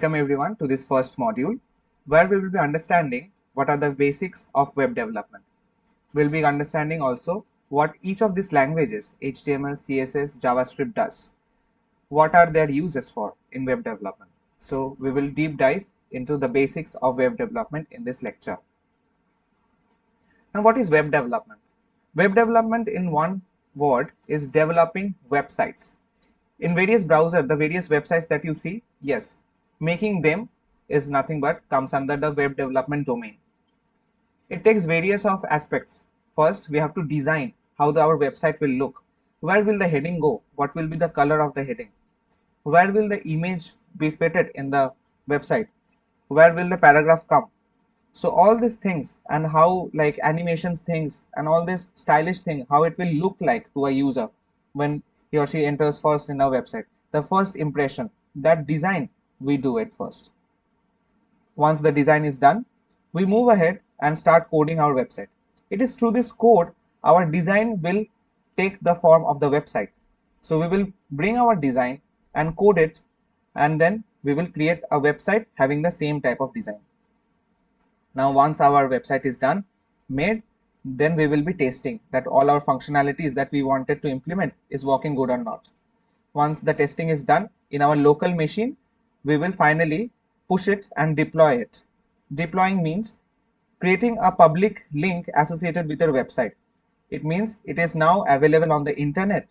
Welcome everyone to this first module where we will be understanding what are the basics of web development. We'll be understanding also what each of these languages HTML, CSS, JavaScript does. What are their uses for in web development. So we will deep dive into the basics of web development in this lecture. Now what is web development? Web development in one word is developing websites. In various browsers, the various websites that you see, yes, making them is nothing but comes under the web development domain. It takes various of aspects. First, we have to design how our website will look. Where will the heading go? What will be the color of the heading? Where will the image be fitted in the website? Where will the paragraph come? So all these things and how like animations things and all this stylish thing, how it will look like to a user when he or she enters first in our website. The first impression, that design, we do it first. Once the design is done, we move ahead and start coding our website. It is through this code our design will take the form of the website. So we will bring our design and code it, and then we will create a website having the same type of design. Now once our website is done, made, then we will be testing that all our functionalities that we wanted to implement is working good or not. Once the testing is done in our local machine, we will finally push it and deploy it. Deploying means creating a public link associated with your website. It means it is now available on the internet.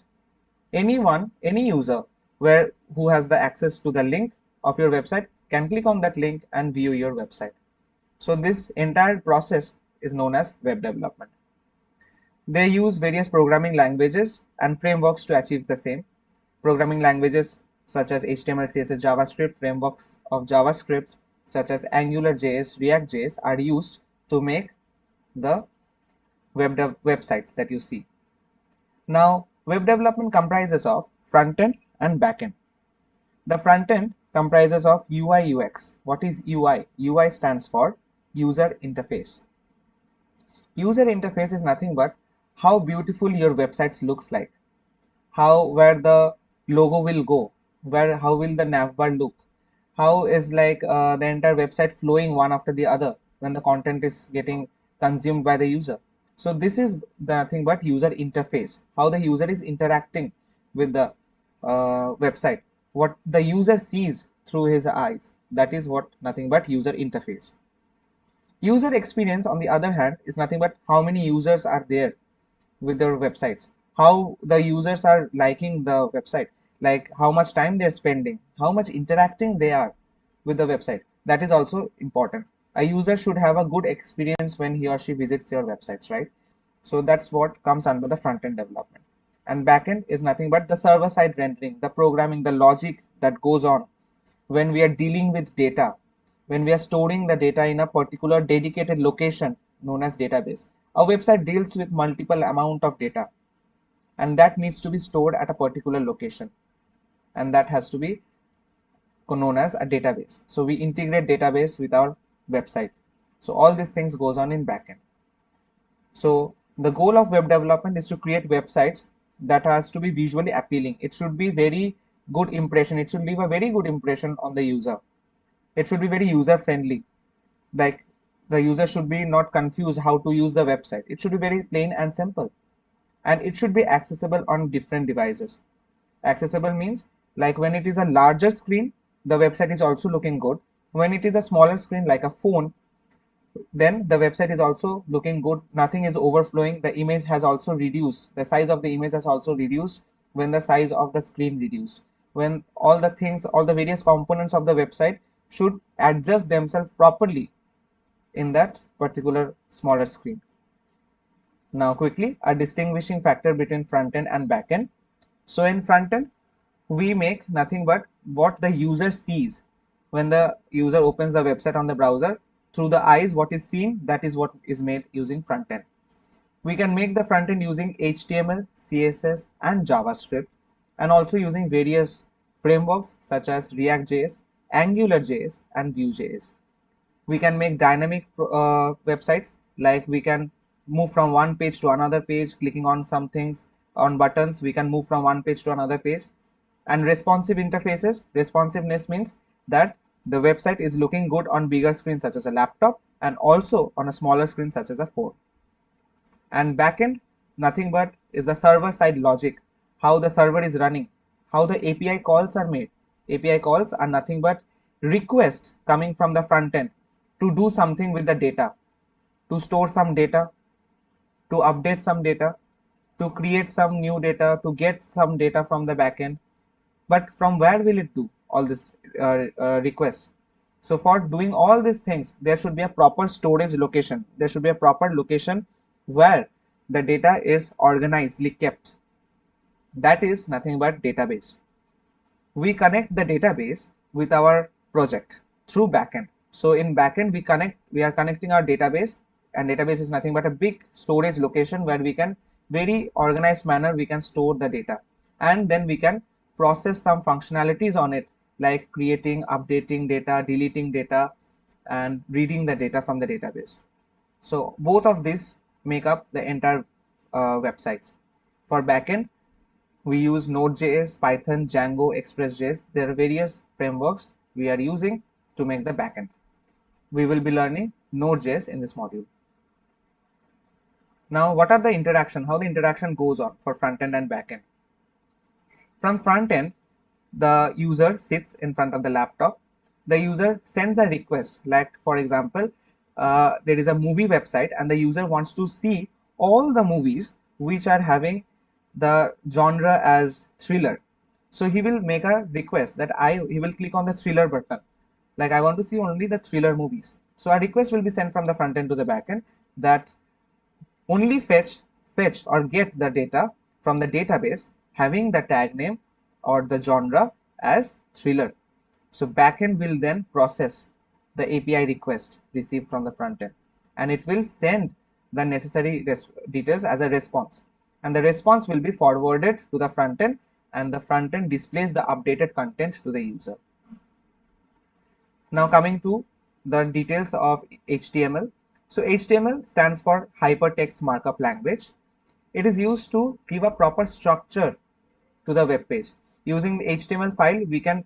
Anyone, any user who has the access to the link of your website can click on that link and view your website. So this entire process is known as web development. They use various programming languages and frameworks to achieve the same. Programming languages such as HTML, CSS, JavaScript, frameworks of JavaScripts such as AngularJS, React.js are used to make the websites that you see. Now, web development comprises of front-end and back-end. The front-end comprises of UI UX. What is UI? UI stands for user interface. User interface is nothing but how beautiful your websites looks like, where the logo will go, how will the navbar look, how is like the entire website flowing one after the other when the content is getting consumed by the user. So this is nothing but user interface, how the user is interacting with the website, what the user sees through his eyes. That is what nothing but user interface. User experience, on the other hand, is nothing but how many users are there with their websites, how the users are liking the website, like how much time they're spending, how much interacting they are with the website. That is also important. A user should have a good experience when he or she visits your websites, right? So that's what comes under the front-end development. And backend is nothing but the server-side rendering, the programming, the logic that goes on when we are dealing with data, when we are storing the data in a particular dedicated location known as database. A website deals with multiple amount of data, and that needs to be stored at a particular location, and that has to be known as a database. So we integrate database with our website. So all these things goes on in backend. So the goal of web development is to create websites that has to be visually appealing. It should be very good impression. It should leave a very good impression on the user. It should be very user friendly. Like the user should be not confused how to use the website. It should be very plain and simple. And it should be accessible on different devices. Accessible means like when it is a larger screen, the website is also looking good. When it is a smaller screen like a phone, then the website is also looking good. Nothing is overflowing. The image has also reduced. The size of the image has also reduced when the size of the screen reduced. When all the things, all the various components of the website should adjust themselves properly in that particular smaller screen. Now quickly, a distinguishing factor between front end and back end. So in front end, we make nothing but what the user sees when the user opens the website on the browser. Through the eyes, what is seen, that is what is made using front end. We can make the front end using HTML, CSS and JavaScript, and also using various frameworks such as React.js, AngularJS and Vue.js. We can make dynamic websites, like we can move from one page to another page, clicking on some things, on buttons, we can move from one page to another page. And responsive interfaces, responsiveness means that the website is looking good on bigger screen such as a laptop and also on a smaller screen such as a phone. And backend, nothing but is the server side logic, how the server is running, how the API calls are made. API calls are nothing but requests coming from the front end to do something with the data, to store some data, to update some data, to create some new data, to get some data from the backend. But from where will it do all this requests? So for doing all these things, there should be a proper storage location. There should be a proper location where the data is organizedly kept. That is nothing but database. We connect the database with our project through backend. So in backend, we are connecting our database, and database is nothing but a big storage location where we can very organized manner we can store the data, and then we can process some functionalities on it, like creating, updating data, deleting data, and reading the data from the database. So both of these make up the entire websites. For backend, we use Node.js, Python, Django, Express.js. There are various frameworks we are using to make the backend. We will be learning Node.js in this module. Now, what are the interaction? How the interaction goes on for front end and backend? From front end, the user sits in front of the laptop. The user sends a request, like for example, there is a movie website and the user wants to see all the movies which are having the genre as thriller. So he will make a request that he will click on the thriller button, like I want to see only the thriller movies. So a request will be sent from the front end to the back end that only fetch or get the data from the database having the tag name or the genre as thriller. So backend will then process the API request received from the front end, and it will send the necessary details as a response, and the response will be forwarded to the front end, and the front end displays the updated content to the user. Now coming to the details of HTML. So HTML stands for Hypertext Markup Language. It is used to give a proper structure to the web page. Using the HTML file, we can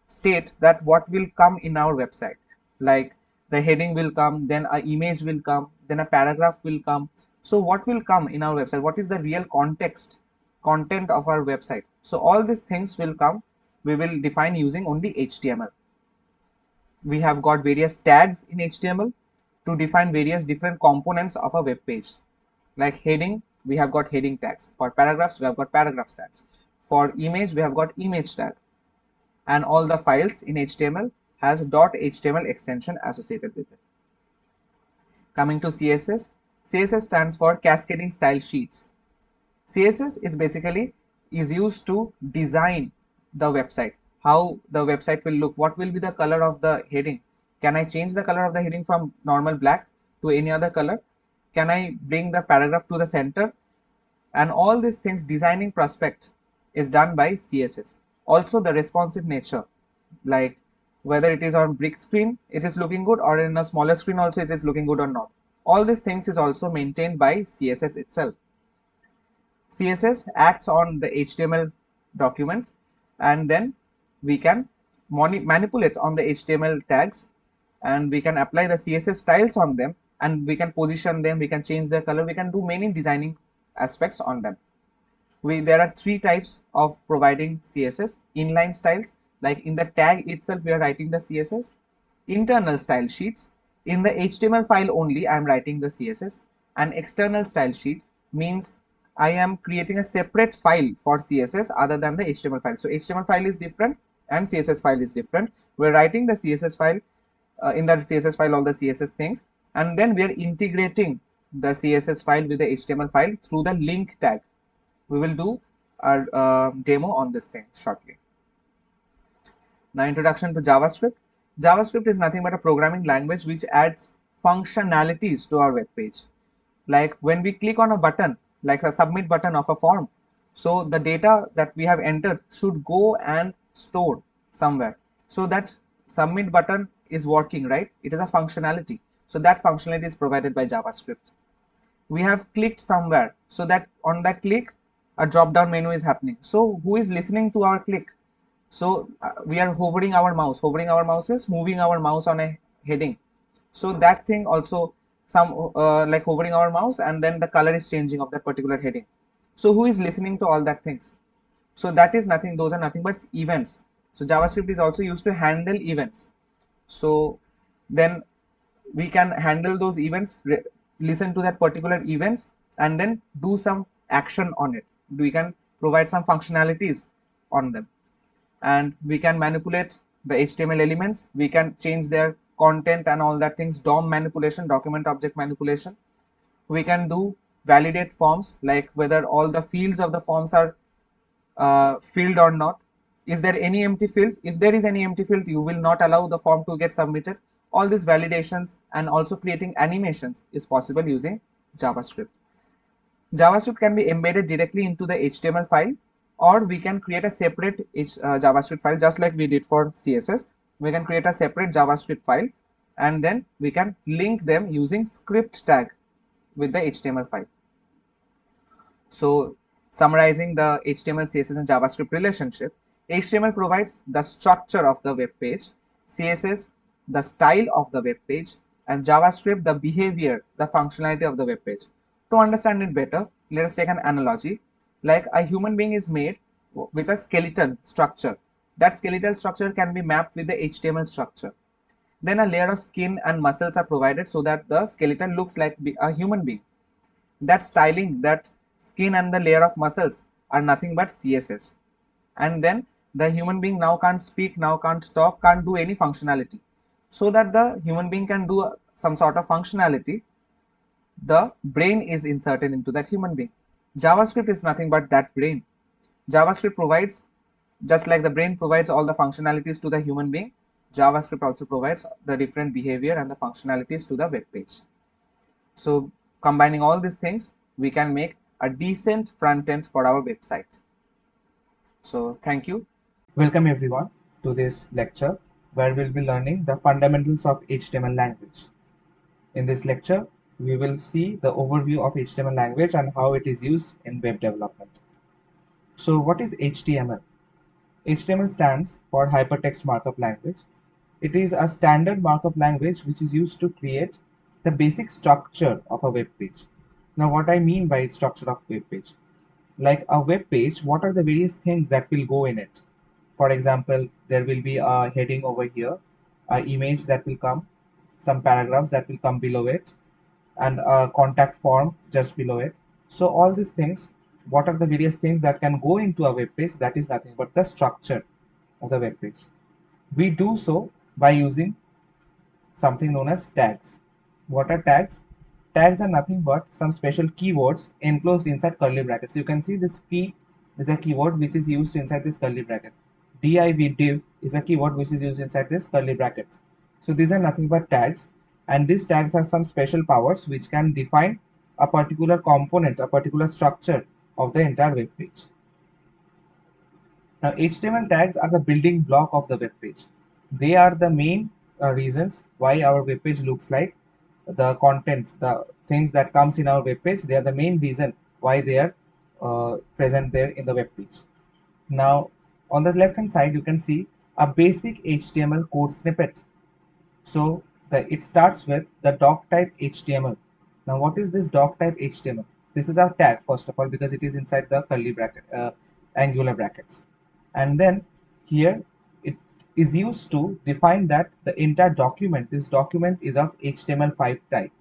state that what will come in our website, like the heading will come, then an image will come, then a paragraph will come. So what will come in our website, what is the real content of our website? So all these things will come, we will define using only HTML. We have got various tags in HTML to define various different components of a web page. Like heading, we have got heading tags. For paragraphs, we have got paragraphs tags. For image, we have got image tag. And all the files in HTML has .html extension associated with it. Coming to CSS, CSS stands for Cascading Style Sheets. CSS is basically used to design the website, how the website will look, what will be the color of the heading. Can I change the color of the heading from normal black to any other color? Can I bring the paragraph to the center? And all these things, designing prospect is done by CSS. Also the responsive nature, like whether it is on big screen it is looking good, or in a smaller screen also it is looking good or not. All these things is also maintained by CSS itself. CSS acts on the HTML document, and then we can manipulate on the HTML tags, and we can apply the CSS styles on them, and we can position them, we can change the color, we can do many designing aspects on them. There are three types of providing CSS. Inline styles, like in the tag itself we are writing the CSS. Internal style sheets, in the HTML file only I am writing the CSS. And external style sheet means I am creating a separate file for CSS other than the HTML file. So HTML file is different and CSS file is different. We're writing the CSS file, in that CSS file all the CSS things, and then we are integrating the CSS file with the HTML file through the link tag. We will do our demo on this thing shortly. Now, introduction to JavaScript. JavaScript is nothing but a programming language which adds functionalities to our web page. Like when we click on a button, like a submit button of a form, so the data that we have entered should go and stored somewhere. So that submit button is working, right? It is a functionality. So that functionality is provided by JavaScript. We have clicked somewhere, so that on that click a drop down menu is happening. So who is listening to our click? So we are hovering our mouse. Hovering our mouse means moving our mouse on a heading. So that thing also, some like hovering our mouse and then the color is changing of that particular heading. So who is listening to all that things? So that is nothing, those are nothing but events. So JavaScript is also used to handle events. So then we can handle those events, listen to that particular events, and then do some action on it. We can provide some functionalities on them, and we can manipulate the HTML elements. We can change their content and all that things, DOM manipulation, document object manipulation. We can do validate forms, like whether all the fields of the forms are filled or not. Is there any empty field? If there is any empty field, you will not allow the form to get submitted. All these validations and also creating animations is possible using JavaScript. JavaScript can be embedded directly into the HTML file, or we can create a separate JavaScript file, just like we did for CSS. We can create a separate JavaScript file, and then we can link them using script tag with the HTML file. So summarizing the HTML, CSS and JavaScript relationship, HTML provides the structure of the web page, CSS the style of the web page, and JavaScript the behavior, the functionality of the web page. To understand it better, let us take an analogy. Like a human being is made with a skeleton structure. That skeletal structure can be mapped with the HTML structure. Then a layer of skin and muscles are provided so that the skeleton looks like a human being. That styling, that skin and the layer of muscles are nothing but CSS. And then the human being now can't speak, now can't talk, can't do any functionality. So that the human being can do some sort of functionality, the brain is inserted into that human being. JavaScript is nothing but that brain. JavaScript provides, just like the brain provides all the functionalities to the human being, JavaScript also provides the different behavior and the functionalities to the web page. So combining all these things, we can make a decent front end for our website. So thank you. Welcome everyone to this lecture where we'll be learning the fundamentals of HTML language. In this lecture, we will see the overview of HTML language and how it is used in web development. So what is HTML? HTML stands for Hypertext Markup Language. It is a standard markup language which is used to create the basic structure of a web page. Now what I mean by structure of web page? Like a web page, what are the various things that will go in it? For example, there will be a heading over here, an image that will come, some paragraphs that will come below it, and a contact form just below it. So all these things, what are the various things that can go into a web page? That is nothing but the structure of the web page. We do so by using something known as tags. What are tags? Tags are nothing but some special keywords enclosed inside curly brackets. You can see this P is a keyword which is used inside this curly bracket. Div is a keyword which is used inside this curly brackets. So these are nothing but tags, and these tags have some special powers which can define a particular component, a particular structure of the entire web page. Now, HTML tags are the building block of the web page. They are the main reasons why our web page looks like the contents, the things that comes in our web page. They are the main reason why they are present there in the web page. Now, on the left hand side, you can see a basic HTML code snippet. So it starts with the doc type HTML. Now, what is this doc type HTML? This is our tag, first of all, because it is inside the curly bracket, angular brackets. And then here it is used to define that the entire document, this document is of HTML5 type.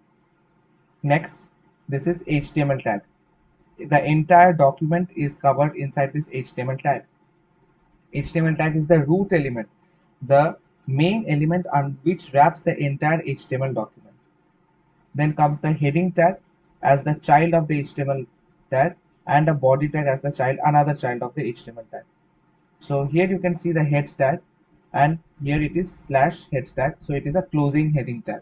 Next, this is HTML tag. The entire document is covered inside this HTML tag. HTML tag is the root element, the main element on which wraps the entire HTML document. Then comes the heading tag as the child of the HTML tag, and a body tag as the child, another child of the HTML tag. So here you can see the head tag, and here it is slash head tag. So it is a closing heading tag.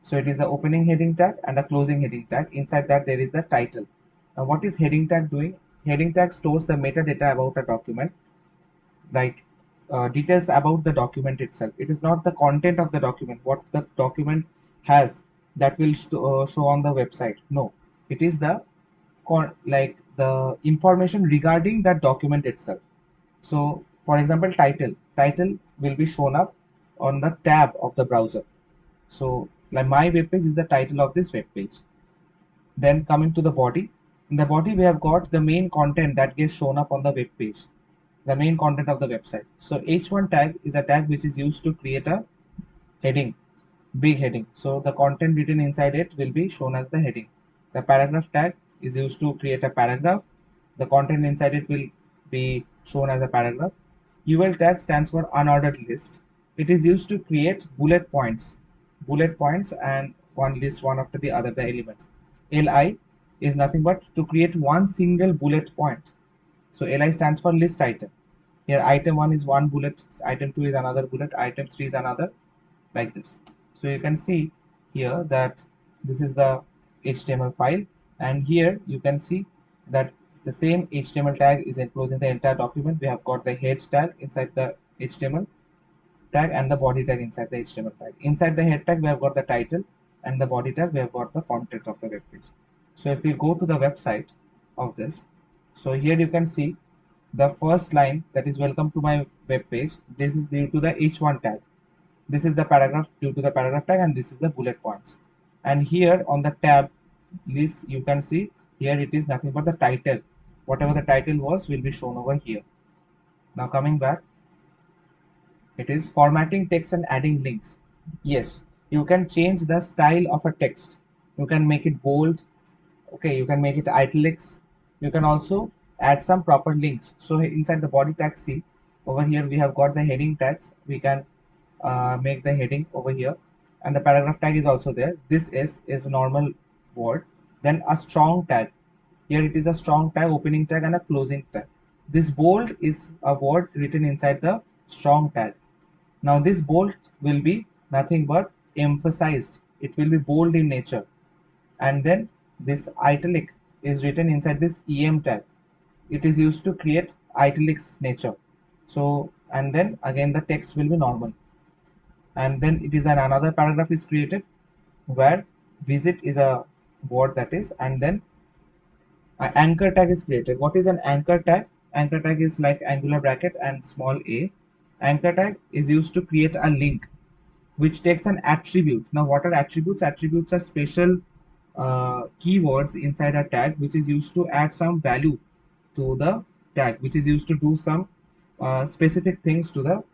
So it is the opening heading tag and a closing heading tag. Inside that there is the title. Now what is heading tag doing? Heading tag stores the metadata about a document, like details about the document itself. It is not the content of the document, what the document has, that will show on the website. No, it is the like the information regarding that document itself. So For example, title will be shown up on the tab of the browser. So like my web page is the title of this web page. Then coming to the body, in the body we have got the main content that gets shown up on the web page, the main content of the website. So h1 tag is a tag which is used to create a heading, big heading. So the content written inside it will be shown as the heading. The paragraph tag is used to create a paragraph. The content inside it will be shown as a paragraph. UL tag stands for unordered list. It is used to create bullet points and one list one after the other, the elements. LI is nothing but to create one single bullet point. So LI stands for list item. Here item 1 is one bullet, item 2 is another bullet, item 3 is another, like this. So you can see here that this is the HTML file, and here you can see that the same HTML tag is enclosed in the entire document. We have got the head tag inside the HTML tag and the body tag inside the HTML tag. Inside the head tag we have got the title, and the body tag we have got the content of the web page. So if we go to the website of this, so here you can see the first line, that is welcome to my web page. This is due to the h1 tag. This is the paragraph due to the paragraph tag, and this is the bullet points. And here on the tab list you can see here it is nothing but the title. Whatever the title was will be shown over here. Now coming back, it is formatting text and adding links. Yes, you can change the style of a text. You can make it bold. Okay, you can make it italics. You can also add some proper links. So inside the body tag, see over here we have got the heading tags. We can make the heading over here, and the paragraph tag is also there. This is a normal word. Then a strong tag. Here it is a strong tag, opening tag, and a closing tag. This bold is a word written inside the strong tag. Now this bold will be nothing but emphasized. It will be bold in nature. And then this italic is written inside this em tag. It is used to create italics nature. So and then again the text will be normal. And then it is another paragraph is created where visit is a word, that is, and then an anchor tag is created. What is an anchor tag? Anchor tag is like angular bracket and small a. Anchor tag is used to create a link which takes an attribute. Now what are attributes? Attributes are special keywords inside a tag which is used to add some value to the tag, which is used to do some specific things to the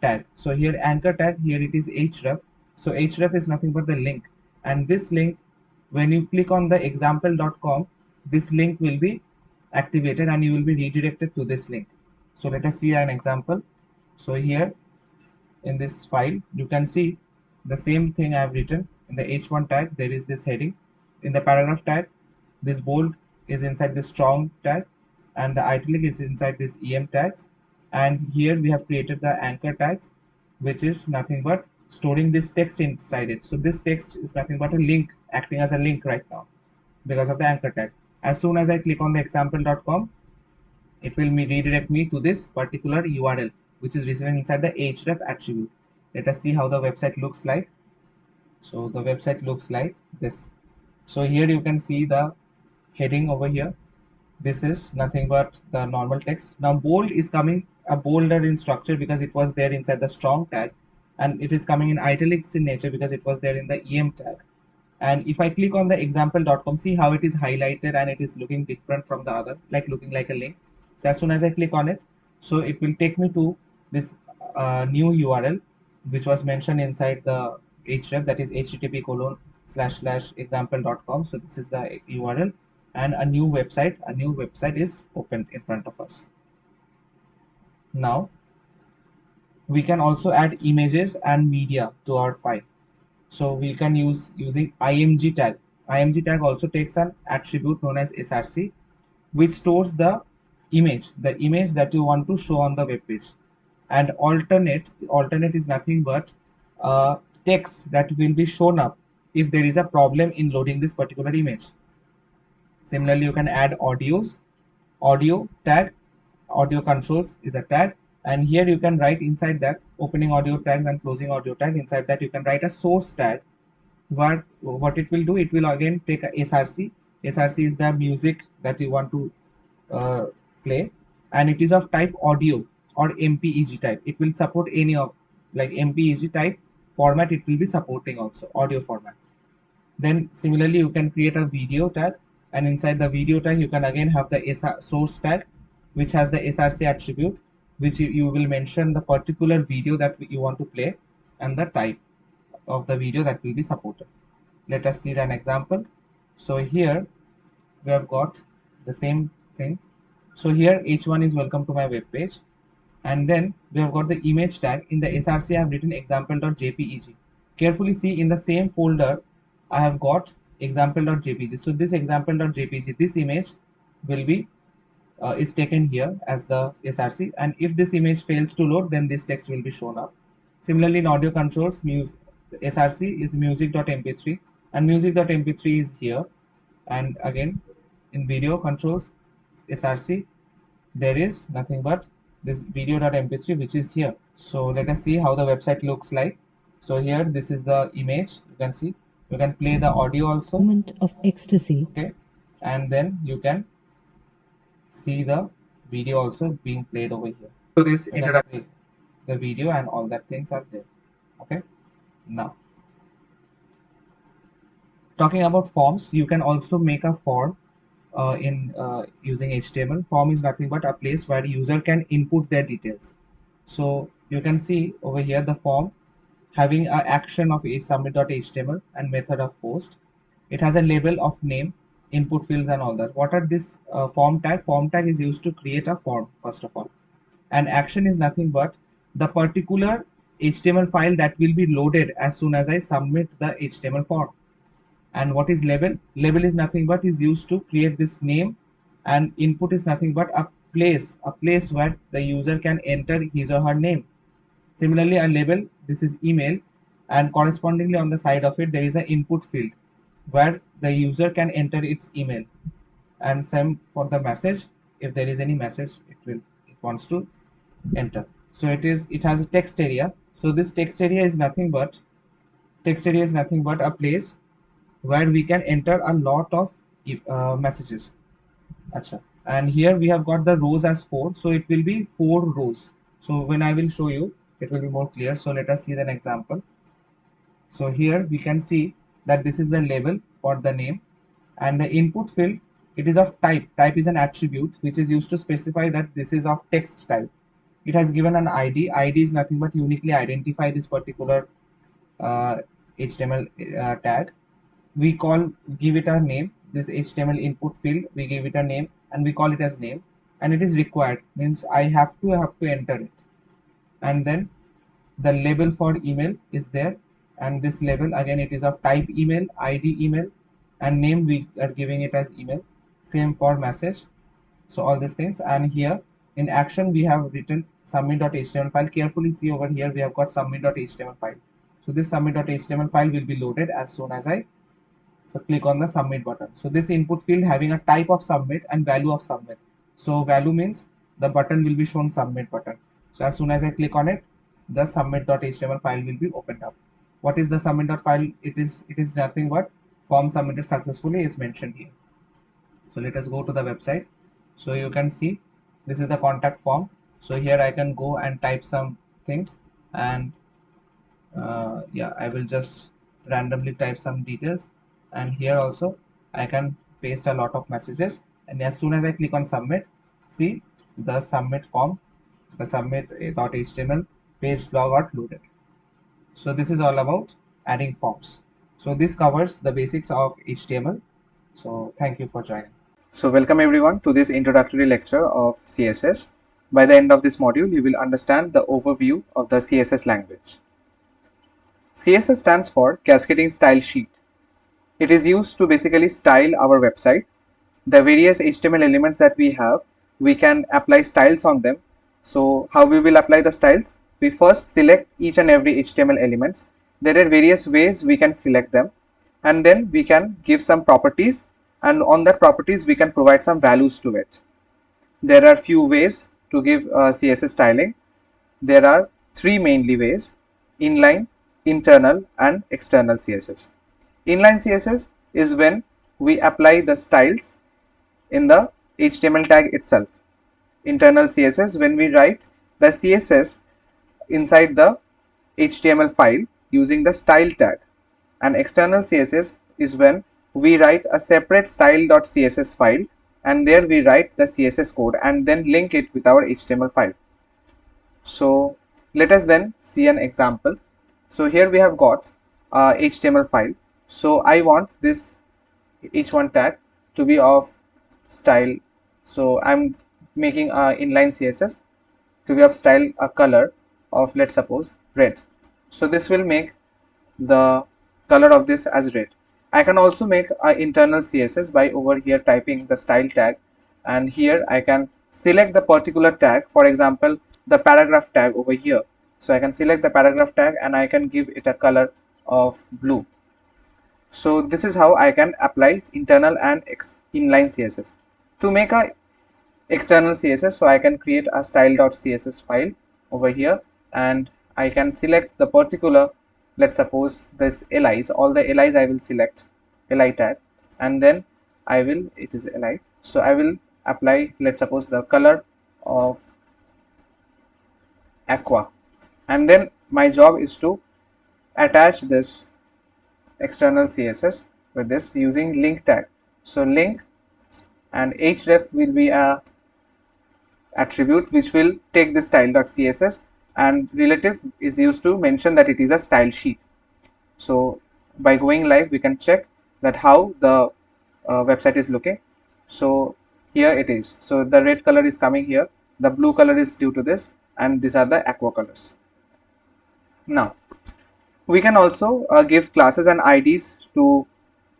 tag. So here anchor tag, here it is href. So href is nothing but the link, and this link, when you click on the example.com, this link will be activated and you will be redirected to this link. So let us see an example. So here in this file you can see the same thing I have written. In the h1 tag there is this heading. In the paragraph tag, this bold is inside the strong tag, and the italic is inside this em tags. And here we have created the anchor tags, which is nothing but storing this text inside it. So this text is nothing but a link, acting as a link right now because of the anchor tag. As soon as I click on the example.com, it will redirect me to this particular URL which is written inside the href attribute. Let us see how the website looks like. So the website looks like this. So here you can see the heading over here. This is nothing but the normal text. Now bold is coming a bolder in structure because it was there inside the strong tag, and it is coming in italics in nature because it was there in the em tag. And if I click on the example.com, see how it is highlighted and it is looking different from the other, like looking like a link. So as soon as I click on it, so it will take me to this new URL which was mentioned inside the href, that is http://example.com. So this is the URL, and a new website is opened in front of us. Now we can also add images and media to our file. So we can using img tag. Img tag also takes an attribute known as src, which stores the image that you want to show on the web page. And alternate is nothing but text that will be shown up if there is a problem in loading this particular image. Similarly, you can add audio tag. Audio controls is a tag, and here you can write inside that opening audio tags and closing audio tag. Inside that you can write a source tag. What it will do, it will again take a src. Src is the music that you want to play. and it is of type audio or MPEG type. It will support any of like MPEG type format. It will be supporting also audio format. Then similarly, you can create a video tag, and inside the video tag, you can again have the source tag, which has the SRC attribute, which you will mention the particular video that you want to play and the type of the video that will be supported. Let us see an example. So here we have got the same thing. So here h1 is welcome to my web page, and then we have got the image tag. In the SRC I have written example.jpeg. Carefully see, in the same folder I have got example.jpg. So this example.jpg, this image will be is taken here as the SRC, and if this image fails to load, then this text will be shown up. Similarly, in audio controls, SRC is music.mp3, and music.mp3 is here. And again, in video controls, SRC, there is nothing but this video.mp3, which is here. So let us see how the website looks like. So here, this is the image. You can see, you can play the audio also. Moment of ecstasy. Okay, and then you can see the video also being played over here. So this introduction, the video and all that things are there. Okay, now talking about forms, you can also make a form in using HTML. Form is nothing but a place where user can input their details. So you can see over here the form having an action of a submit.html and method of post. It has a label of name, input fields, and all that. What are this form tag? Form tag is used to create a form, first of all. And action is nothing but the particular HTML file that will be loaded as soon as I submit the HTML form. And what is label? Label is nothing but is used to create this name, and input is nothing but a place where the user can enter his or her name. Similarly, a label, this is email, and correspondingly on the side of it there is an input field where the user can enter its email. And same for the message, if there is any message it wants to enter. So it has a text area. So this text area is nothing but a place where we can enter a lot of messages. Achha. And here we have got the rows as 4, so it will be 4 rows. So when I will show you, it will be more clear. So let us see an example. So here we can see that this is the label for the name, and the input field, it is of type. Type is an attribute which is used to specify that this is of text type. It has given an ID. ID is nothing but uniquely identify this particular HTML tag. We give it a name. This HTML input field, we give it a name and we call it as name, and it is required, means I have to enter it. And then the label for email is there, and this label again, it is of type email, ID email, and name we are giving it as email. Same for message. So all these things. And here in action we have written submit.html file. Carefully see over here, we have got submit.html file. So this submit.html file will be loaded as soon as I click on the submit button. So this input field having a type of submit and value of submit. So value means the button will be shown submit button. So as soon as I click on it, the submit.html file will be opened up. What is the submit.file? It is nothing but form submitted successfully is mentioned here. So let us go to the website. So you can see this is the contact form. So here I can go and type some things, and yeah, I will just randomly type some details, and here also I can paste a lot of messages, and as soon as I click on submit, see the submit form, the submit.html page log got loaded. So this is all about adding forms. So this covers the basics of HTML. So thank you for joining. So welcome everyone to this introductory lecture of CSS. By the end of this module, you will understand the overview of the CSS language. CSS stands for Cascading Style Sheet. It is used to basically style our website. The various HTML elements that we have, we can apply styles on them. So how we will apply the styles? We first select each and every HTML elements. There are various ways we can select them, and then we can give some properties, and on that properties we can provide some values to it. There are few ways to give CSS styling. There are 3 mainly ways: inline, internal, and external CSS. Inline CSS is when we apply the styles in the HTML tag itself. internal CSS when we write the CSS inside the HTML file using the style tag, and external CSS is when we write a separate style.css file and there we write the CSS code and then link it with our HTML file. So let us then see an example. So here we have got a HTML file. So I want this h1 tag to be of style. So I'm making a inline CSS to be of style a color of, let's suppose, red. So this will make the color of this as red. I can also make an internal CSS by over here typing the style tag, and here I can select the particular tag, for example the paragraph tag over here. So I can select the paragraph tag and I can give it a color of blue. So this is how I can apply internal and inline CSS. To make a external CSS, so I can create a style.css file over here and I can select the particular, let's suppose this LIs, all the LIs I will select LI tag, and then it is LI, so I will apply, let's suppose, the color of aqua, and then my job is to attach this external CSS with this using link tag. So link, and href will be a attribute which will take the style.css, and relative is used to mention that it is a style sheet. So by going live we can check that how the website is looking. So here it is. So the red color is coming here, the blue color is due to this, and these are the aqua colors. Now we can also give classes and IDs to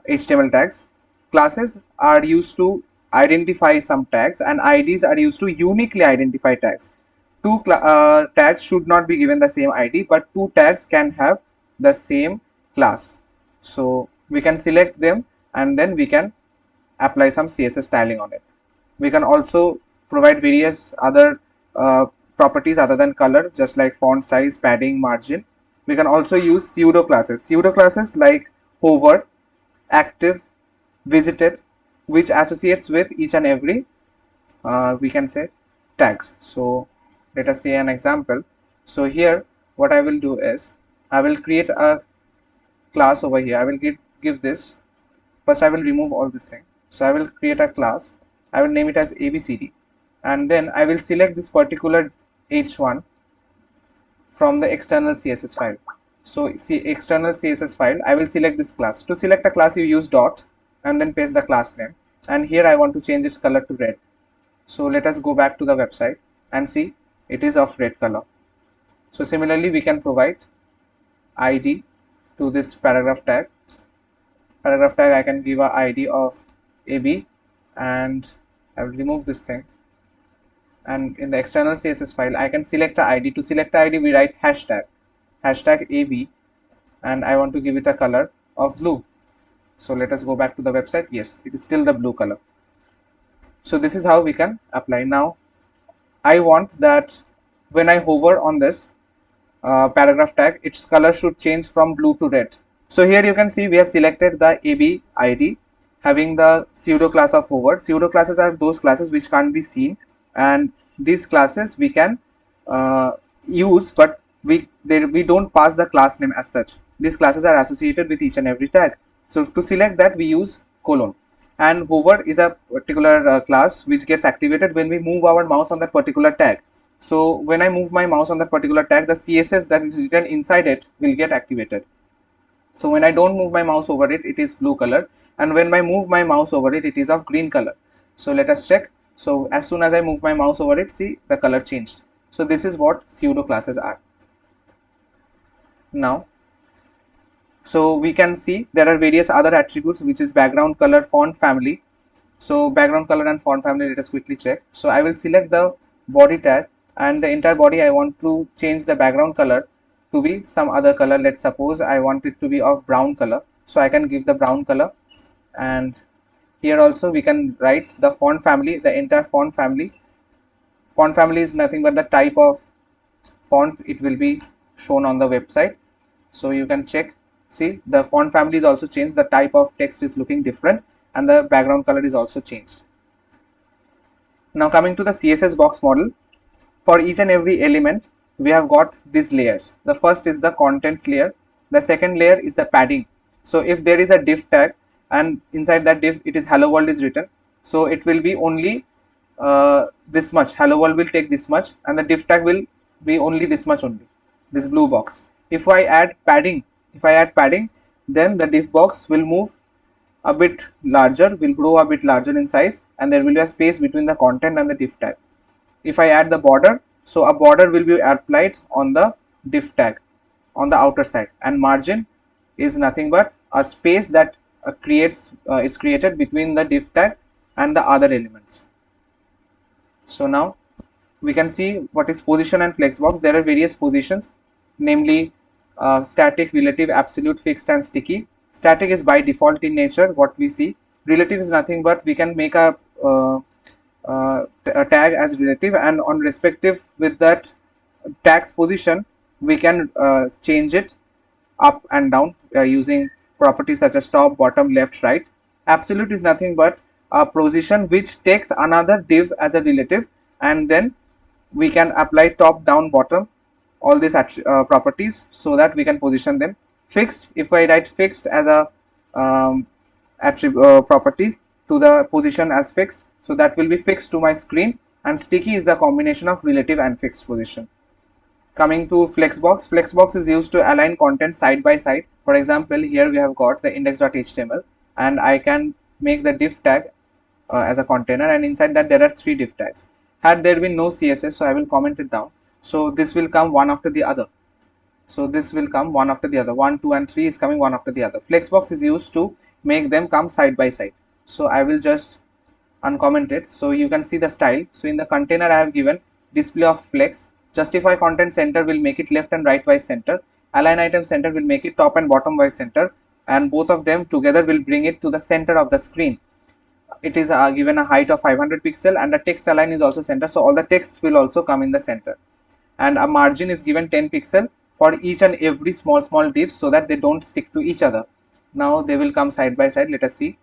HTML tags. Classes are used to identify some tags and IDs are used to uniquely identify tags. Two tags should not be given the same ID, but two tags can have the same class. So we can select them and then we can apply some CSS styling on it. We can also provide various other properties other than color, just like font size, padding, margin. We can also use pseudo classes like hover, active, visited, which associates with each and every we can say tags. So let us say an example. So here what I will do is I will create a class over here. I will give this, first I will remove all this thing. So I will create a class, I will name it as ABCD, and then I will select this particular h1 from the external CSS file. So see, external CSS file, I will select this class. To select a class you use dot and then paste the class name, and here I want to change its color to red. So let us go back to the website and see it is of red color. So similarly we can provide ID to this paragraph tag. Paragraph tag I can give a ID of AB, and I will remove this thing, and in the external CSS file I can select a ID. To select the ID we write hashtag AB, and I want to give it a color of blue. So let us go back to the website. Yes, it is still the blue color. So this is how we can apply. Now I want that when I hover on this paragraph tag, its color should change from blue to red. So here you can see we have selected the AB ID having the pseudo class of hover. Pseudo classes are those classes which can't be seen, and these classes we can use, but we don't pass the class name as such. These classes are associated with each and every tag. So to select that we use colon, and hover is a particular class which gets activated when we move our mouse on that particular tag. So when I move my mouse on that particular tag, the CSS that is written inside it will get activated. So when I don't move my mouse over it, it is blue color, and when I move my mouse over it, it is of green color. So let us check. So as soon as I move my mouse over it, see the color changed. So this is what pseudo classes are. Now so we can see there are various other attributes, which is background color, font family. So background color and font family, let us quickly check. So I will select the body tag, and the entire body I want to change the background color to be some other color. Let's suppose I want it to be of brown color, so I can give the brown color. And here also we can write the font family, the entire font family. Font family is nothing but the type of font it will be shown on the website. So you can check, see the font family is also changed, the type of text is looking different, and the background color is also changed. Now coming to the CSS box model, for each and every element we have got these layers. The first is the content layer, the second layer is the padding. So if there is a div tag and inside that div it is hello world is written, so it will be only this much, hello world will take this much, and the div tag will be only this much only, this blue box. If I add padding, then the div box will move a bit larger, will grow a bit larger in size, and there will be a space between the content and the div tag. If I add the border, so a border will be applied on the div tag on the outer side, and margin is nothing but a space that is created between the div tag and the other elements. So now we can see what is position and flexbox. There are various positions, namely static, relative, absolute, fixed, and sticky. Static is by default in nature what we see. Relative is nothing but we can make a tag as relative, and on respective with that tag's position we can change it up and down using properties such as top, bottom, left, right. Absolute is nothing but a position which takes another div as a relative, and then we can apply top, down, bottom, all these properties so that we can position them. Fixed, if I write fixed as a property to the position as fixed, so that will be fixed to my screen. And sticky is the combination of relative and fixed position. Coming to flexbox, flexbox is used to align content side by side. For example, here we have got the index.html, and I can make the div tag as a container, and inside that there are 3 div tags. Had there been no CSS, so I will comment it down. So this will come one after the other. So this will come one after the other. 1, 2, and 3 is coming one after the other. Flexbox is used to make them come side by side. So I will just uncomment it. So you can see the style. So in the container I have given display of flex. Justify content center will make it left and right wise center. Align item center will make it top and bottom wise center. And both of them together will bring it to the center of the screen. It is given a height of 500 pixel, and the text align is also center. So all the text will also come in the center. And a margin is given 10 pixel for each and every small divs so that they don't stick to each other. Now they will come side by side. Let us see.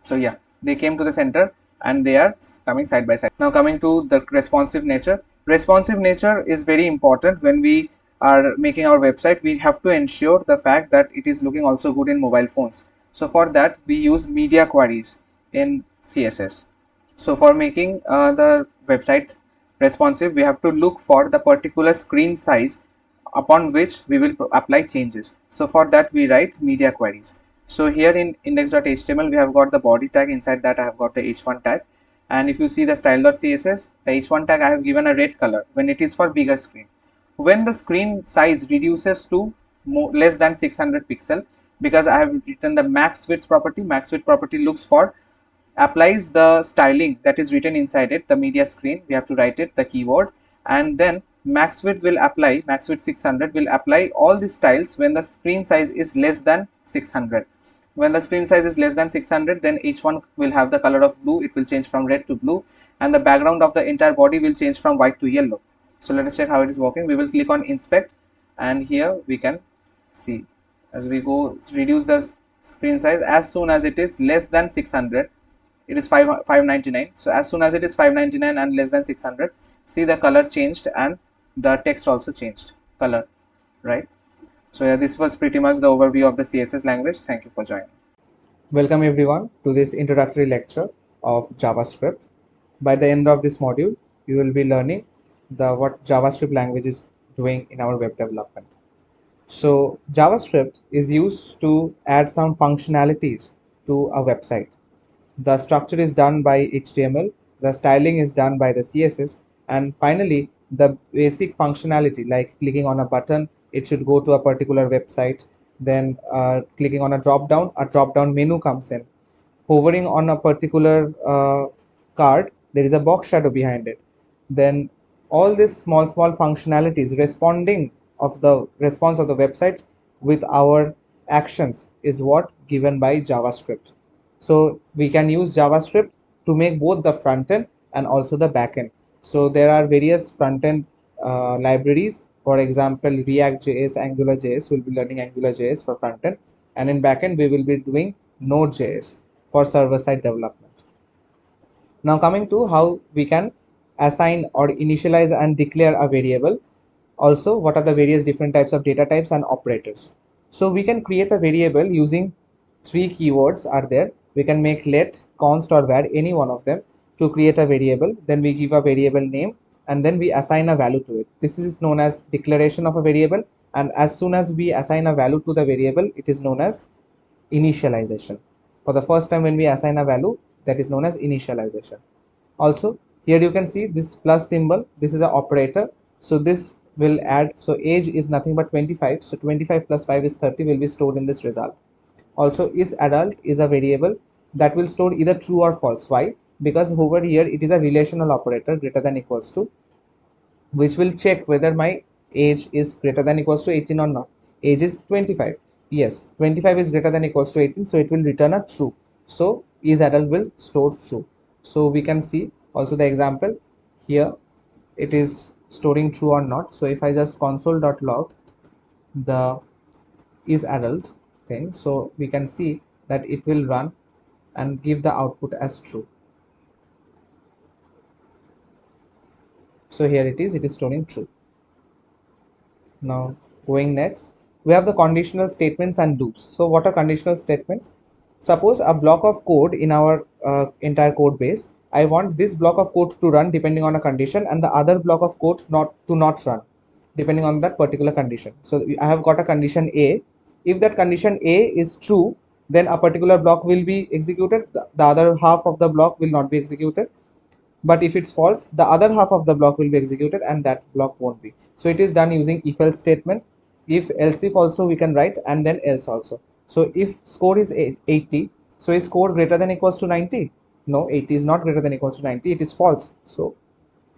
So yeah, they came to the center and they are coming side by side. Now coming to the responsive nature. Responsive nature is very important when we are making our website. We have to ensure the fact that it is looking also good in mobile phones. So for that we use media queries in CSS. So for making the website responsive, we have to look for the particular screen size upon which we will apply changes. So for that we write media queries. So here in index.html we have got the body tag, inside that I have got the h1 tag, and if you see the style.css, the h1 tag I have given a red color when it is for bigger screen. When the screen size reduces to less than 600 pixel, because I have written the max width property looks for applies the styling that is written inside it, the media screen, we have to write it, the keyword, and then max width 600 will apply all the styles when the screen size is less than 600. When the screen size is less than 600, then h1 will have the color of blue, it will change from red to blue, and the background of the entire body will change from white to yellow. So let us check how it is working. We will click on inspect, and here we can see as we go reduce the screen size. As soon as it is less than 600, it is 599. So as soon as it is 599 and less than 600, see the color changed and the text also changed color, right? So yeah, this was pretty much the overview of the CSS language. Thank you for joining. Welcome everyone to this introductory lecture of JavaScript. By the end of this module, you will be learning what JavaScript language is doing in our web development. So JavaScript is used to add some functionalities to a website. The structure is done by HTML, the styling is done by the CSS, and finally the basic functionality like clicking on a button, it should go to a particular website. Then clicking on a drop down menu comes in. Hovering on a particular card, there is a box shadow behind it. Then all these small functionalities responding of the response of the website with our actions is what given by JavaScript. So we can use JavaScript to make both the front end and also the back end. So there are various front end libraries. For example, React.js, AngularJS, we'll be learning AngularJS for front end, and in back end we will be doing Node.js for server side development. Now coming to how we can assign or initialize and declare a variable. Also, what are the various different types of data types and operators. So we can create a variable using three keywords are there. We can make let, const or var, any one of them to create a variable. Then we give a variable name and then we assign a value to it. This is known as declaration of a variable, and as soon as we assign a value to the variable, it is known as initialization. For the first time when we assign a value, that is known as initialization. Also, here you can see this plus symbol, this is an operator, so this will add, so age is nothing but 25, so 25 plus 5 is 30 will be stored in this result. Also, is adult is a variable that will store either true or false. Why? Because over here it is a relational operator greater than equals to, which will check whether my age is greater than equals to 18 or not. Age is 25. Yes, 25 is greater than equals to 18, so it will return a true. So is adult will store true. So we can see also the example here, it is storing true or not. So if I just console.log the is adult thing, so we can see that it will run and give the output as true. So here it is storing true. Now going next, we have the conditional statements and loops. So what are conditional statements? Suppose a block of code in our entire code base, I want this block of code to run depending on a condition and the other block of code not run depending on that particular condition. So I have got a condition A. If that condition A is true, then a particular block will be executed, the other half of the block will not be executed. But if it's false, the other half of the block will be executed and that block won't be. So it is done using if else statement. If else if also we can write, and then else also. So if score is 80, so is score greater than equals to 90? No, 80 is not greater than equals to 90, it is false. So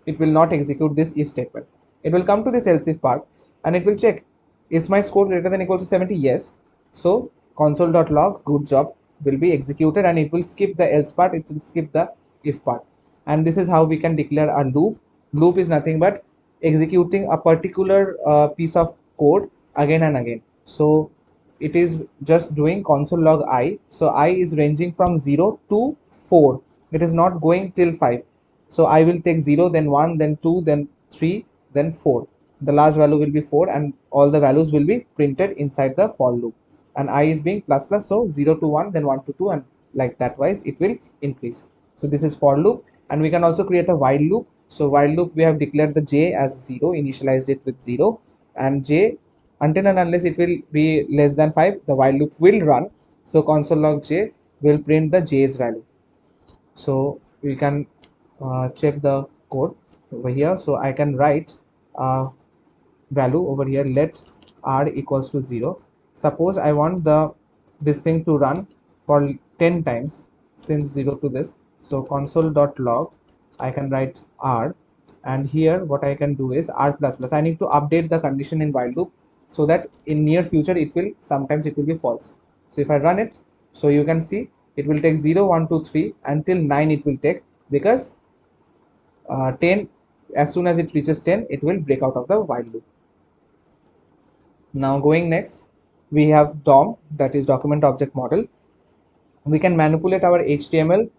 it will not execute this if statement. It will come to this else if part and it will check, is my score greater than equal to 70? Yes. So console.log good job will be executed and it will skip the else part, it will skip the if part. And this is how we can declare a loop. Loop is nothing but executing a particular piece of code again and again. So it is just doing console log I. So I is ranging from 0 to 4. It is not going till 5. So I will take 0, then 1, then 2, then 3, then 4. The last value will be 4 and all the values will be printed inside the for loop. And I is being plus plus, so 0 to 1, then 1 to 2, and like that wise it will increase. So this is for loop. And we can also create a while loop. So while loop, we have declared the j as 0, initialized it with 0, and j until and unless it will be less than 5, the while loop will run. So console log j will print the j's value. So we can check the code over here. So I can write value over here, let r equals to 0. Suppose I want this thing to run for 10 times since 0 to this. So console.log I can write r, and here what I can do is r plus plus. I need to update the condition in while loop so that in near future it will sometimes it will be false. So if I run it, so you can see it will take 0 1 2 3 until 9 it will take, because 10, as soon as it reaches 10 it will break out of the while loop. Now going next, we have DOM, that is document object model. We can manipulate our HTML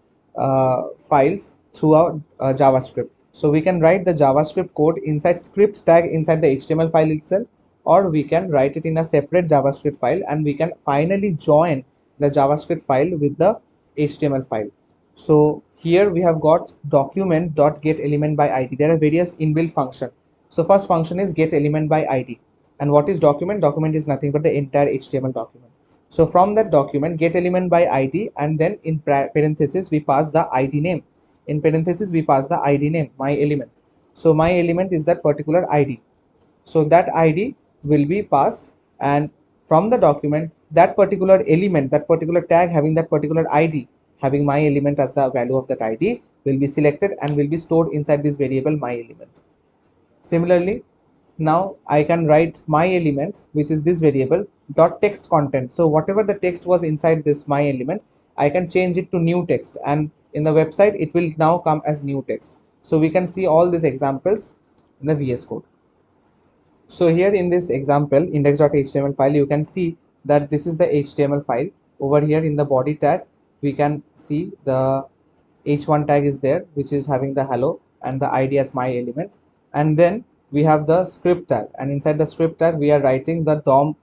files through our JavaScript. So we can write the JavaScript code inside scripts tag inside the HTML file itself, or we can write it in a separate JavaScript file and we can finally join the JavaScript file with the HTML file. So here we have got document.getElementById. By ID. There are various inbuilt functions. So first function is getElementById. And what is document? Document is nothing but the entire HTML document. So from that document, get element by ID, and then in parenthesis we pass the ID name. In parenthesis we pass the ID name, my element. So my element is that particular ID. So that ID will be passed, and from the document, that particular element, that particular tag having that particular ID, having my element as the value of that ID, will be selected and will be stored inside this variable my element. Similarly, now I can write my element, which is this variable dot text content. So whatever the text was inside this my element, I can change it to new text, and in the website it will now come as new text. So we can see all these examples in the VS Code. So here in this example index.html file, you can see that this is the HTML file. Over here in the body tag we can see the h1 tag is there, which is having the hello and the id as my element. And then we have the script tag, and inside the script tag we are writing the DOM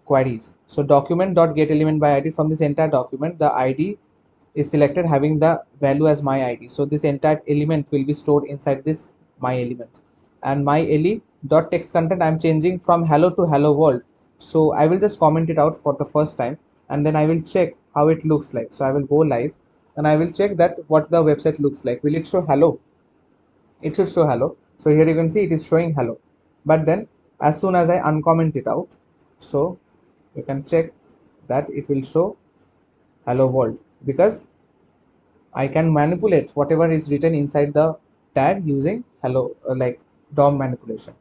queries. So document dot get element by id, from this entire document the id is selected having the value as my id. So this entire element will be stored inside this my element. And my ele dot text content, I'm changing from hello to hello world. So I will just comment it out for the first time, and then I will check how it looks like. So I will go live and I will check that what the website looks like. Will it show hello? It should show hello. So here you can see it is showing hello. But then as soon as I uncomment it out, so you can check that it will show hello world, because I can manipulate whatever is written inside the tag using hello, like DOM manipulation.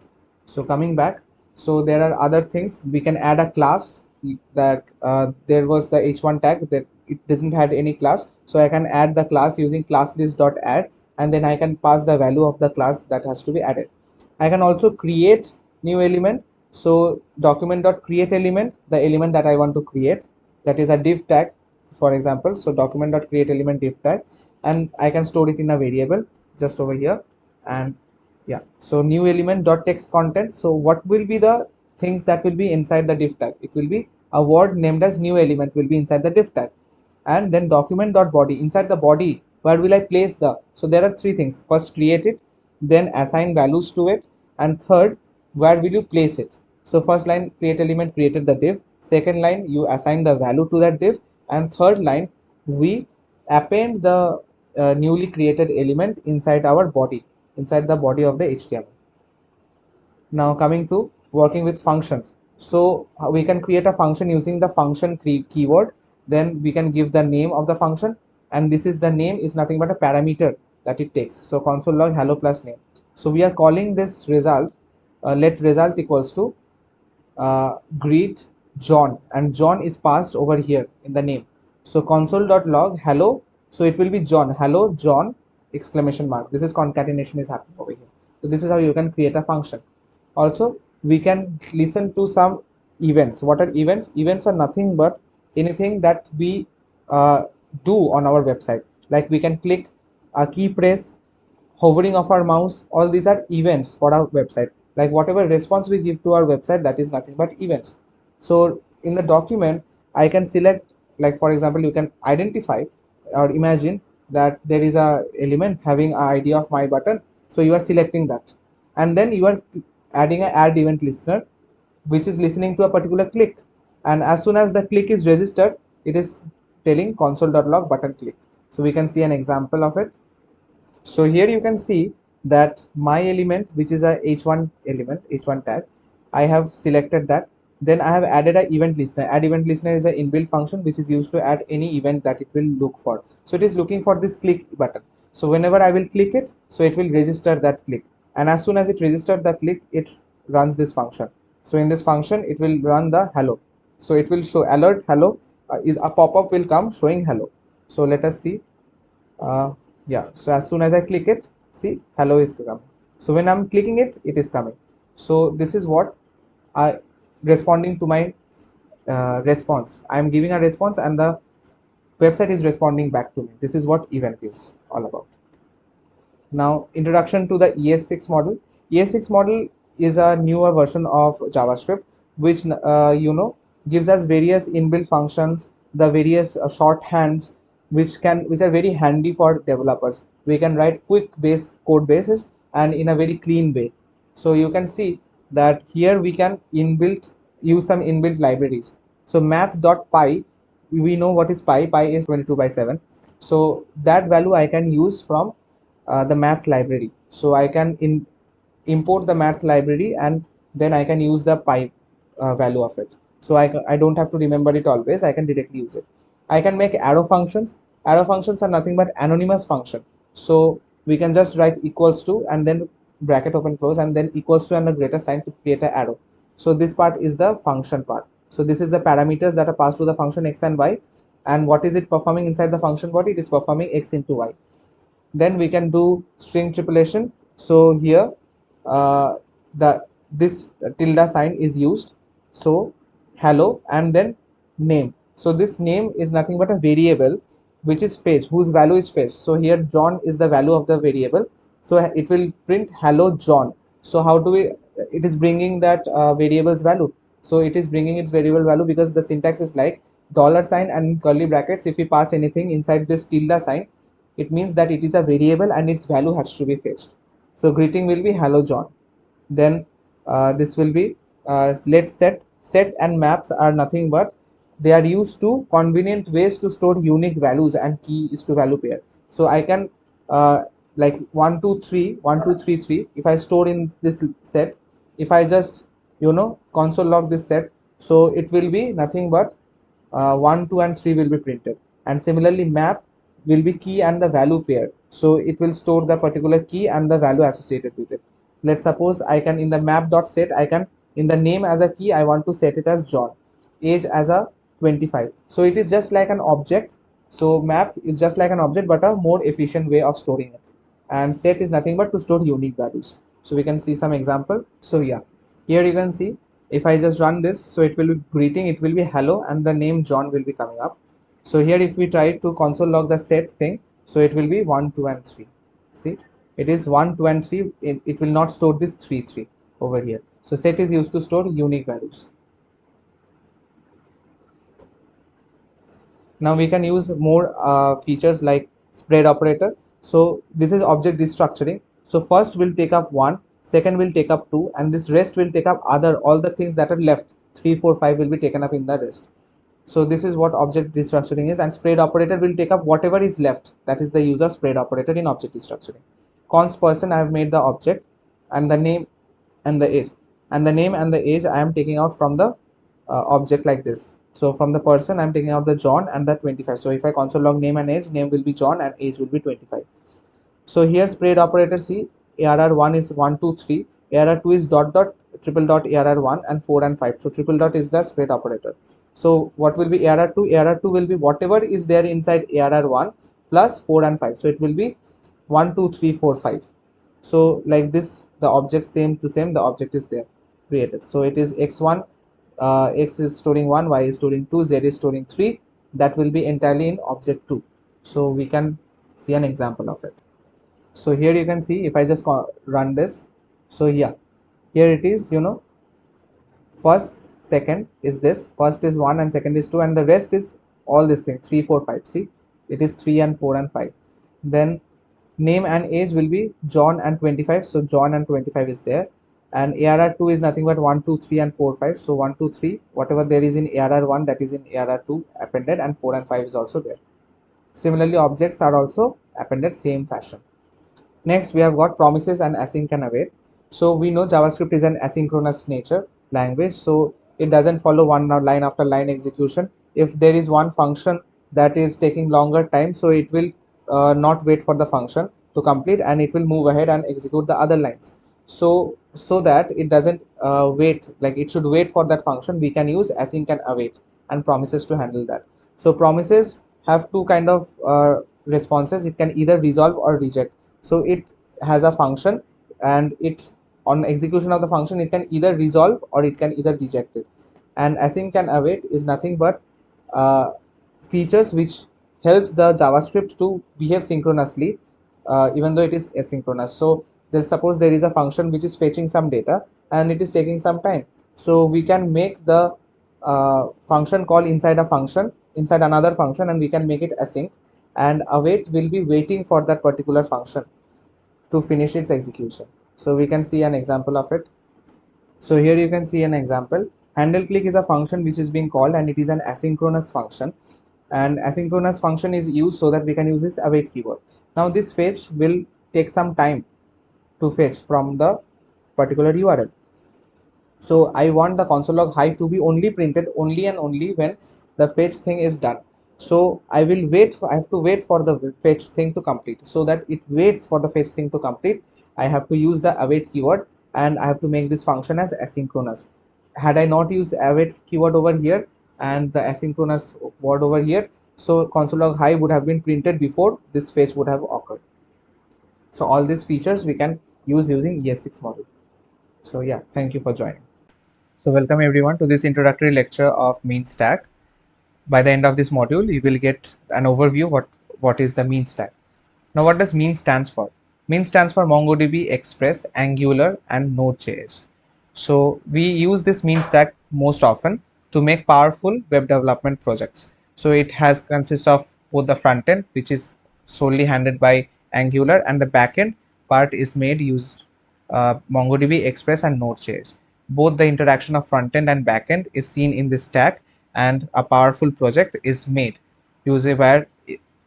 So coming back, so there are other things. We can add a class. That there was the h1 tag that it doesn't have any class, so I can add the class using class list dot add, and then I can pass the value of the class that has to be added. I can also create new element. So document dot create element, the element that I want to create, that is a div tag, for example. So document dot create element div tag, and I can store it in a variable just over here. And yeah, so new element dot text content. So what will be the things that will be inside the div tag? It will be a word named as new element will be inside the div tag. And then document dot body, inside the body where will I place the, so there are three things: first create it, then assign values to it, and third where will you place it. So first line create element created the div, second line you assign the value to that div, and third line we append the newly created element inside our body, inside the body of the HTML. Now coming to working with functions. So we can create a function using the function keyword. Then we can give the name of the function, and this is the name is nothing but a parameter that it takes. So console log hello plus name. So we are calling this result, let result equals to greet John, and John is passed over here in the name. So console.log hello, so it will be John, hello John exclamation mark. This is concatenation is happening over here. So this is how you can create a function. Also we can listen to some events. What are events? Events are nothing but anything that we do on our website. Like we can click a key press, hovering of our mouse, all these are events for our website. Like whatever response we give to our website, that is nothing but events. So in the document I can select, like for example you can identify or imagine that there is a element having a id of my button. So you are selecting that, and then you are adding a add event listener which is listening to a particular click, and as soon as the click is registered it is telling console.log button click. So we can see an example of it. So here you can see that my element, which is a h1 element, h1 tag, I have selected that. Then I have added a event listener. Add event listener is an inbuilt function which is used to add any event that it will look for. So it is looking for this click button. So whenever I will click it, so it will register that click. And as soon as it registers the click, it runs this function. So in this function, it will run the hello. So it will show alert hello, is a pop-up will come showing hello. So let us see. uh, yeah, so as soon as I click it, see hello is coming. So when I'm clicking it, it is coming. So this is what I responding to my response. I'm giving a response and the website is responding back to me. This is what event is all about. Now, introduction to the ES6 model. ES6 model is a newer version of JavaScript, which gives us various inbuilt functions, the various shorthands, which are very handy for developers. We can write quick base code bases and in a very clean way. So you can see that here we can use some inbuilt libraries. So math.py, we know what is pi. Pi is 22 by 7. So that value I can use from the math library. So I can import the math library, and then I can use the pi value of it. So I don't have to remember it always. I can directly use it. I can make arrow functions. Arrow functions are nothing but anonymous function. So we can just write equals to and then bracket open close and then equals to and a greater sign to create an arrow. So this part is the function part. So this is the parameters that are passed to the function x and y, and what is it performing inside the function body? It is performing x into y. Then we can do string interpolation. So here the this tilde sign is used. So hello and then name. So this name is nothing but a variable which is fetched, whose value is fetched. So here John is the value of the variable, so it will print hello John. So how do we, it is bringing that variable's value. So it is bringing its variable value because the syntax is like dollar sign and curly brackets. If we pass anything inside this tilde sign, it means that it is a variable and its value has to be fetched. So greeting will be hello John. Then this will be let's set and maps are nothing but they are used to convenient ways to store unique values and key is to value pair. So I can like 1 2 3 1 2 3 3, if I store in this set, if I just console log this set, so it will be nothing but 1 2 and 3 will be printed. And similarly map will be key and the value pair, so it will store the particular key and the value associated with it. Let's suppose I can in the map dot set, I can in the name as a key I want to set it as John, age as a 25. So it is just like an object. So map is just like an object but a more efficient way of storing it, and set is nothing but to store unique values. So we can see some example. So yeah, here you can see if I just run this, so it will be greeting, it will be hello, and the name John will be coming up. So here if we try to console log the set thing, so it will be 1 2 and 3. See, it is 1 2 and 3, it will not store this 3 3 over here. So set is used to store unique values. Now we can use more features like spread operator. So this is object destructuring. So first will take up 1, second will take up 2, and this rest will take up other, all the things that are left 3 4 5 will be taken up in the rest. So this is what object destructuring is, and spread operator will take up whatever is left. That is the use of spread operator in object destructuring. Const person, I have made the object, and the name and the age, and the name and the age I am taking out from the object like this. So from the person I'm taking out the John and the 25. So if I console log name and age, name will be John and age will be 25. So here spread operator, see, ARR1 is 1 2 3, ARR2 is dot dot triple dot ARR1 and 4 and 5. So triple dot is the spread operator. So what will be ARR2? ARR2 will be whatever is there inside ARR1 plus 4 and 5. So it will be 1 2 3 4 5. So like this, the object same to same, the object is there created. So it is x1, x is storing 1, y is storing 2, z is storing 3. That will be entirely in object 2. So we can see an example of it. So here you can see if I just run this. So yeah, here it is, first second is this, first is 1 and second is 2, and the rest is all this thing 3 4 5. See, it is 3 and 4 and 5. Then name and age will be John and 25. So John and 25 is there, and ARR2 is nothing but 1 2 3 and 4 5. So 1 2 3, whatever there is in ARR1, that is in ARR2 appended, and 4 and 5 is also there. Similarly objects are also appended same fashion. Next we have got promises and async and await. So we know JavaScript is an asynchronous nature language, so it doesn't follow one line after line execution. If there is one function that is taking longer time, so it will not wait for the function to complete, and it will move ahead and execute the other lines. So that it doesn't wait, like it should wait for that function, we can use async and await and promises to handle that. So promises have two kind of responses. It can either resolve or reject. So it has a function, and it on execution of the function it can either resolve or it can either reject it. And async and await is nothing but features which helps the JavaScript to behave synchronously even though it is asynchronous. So suppose there is a function which is fetching some data and it is taking some time, so we can make the function call inside a function inside another function, and we can make it async, and await will be waiting for that particular function to finish its execution. So we can see an example of it. So here you can see an example. Handle click is a function which is being called, and it is an asynchronous function, and asynchronous function is used so that we can use this await keyword. Now this fetch will take some time to fetch from the particular URL. So I want the console log hi to be only printed only and only when the fetch thing is done. So I will wait I have to wait for the fetch thing to complete. So that it waits for the fetch thing to complete, I have to use the await keyword, and I have to make this function as asynchronous. Had I not used await keyword over here and the asynchronous word over here, so console log hi would have been printed before this fetch would have occurred. So all these features we can use using ES6 module. So yeah, thank you for joining. So welcome everyone to this introductory lecture of MERN stack. by the end of this module, you will get an overview what is the mean stack. Now, what does mean stands for? Mean stands for MongoDB, Express, Angular, and Node.js. So we use this mean stack most often to make powerful web development projects. So it has consists of both the front end, which is solely handled by Angular, and the backend part is made used MongoDB, Express, and Node.js. Both the interaction of front end and backend is seen in this stack, and a powerful project is made using where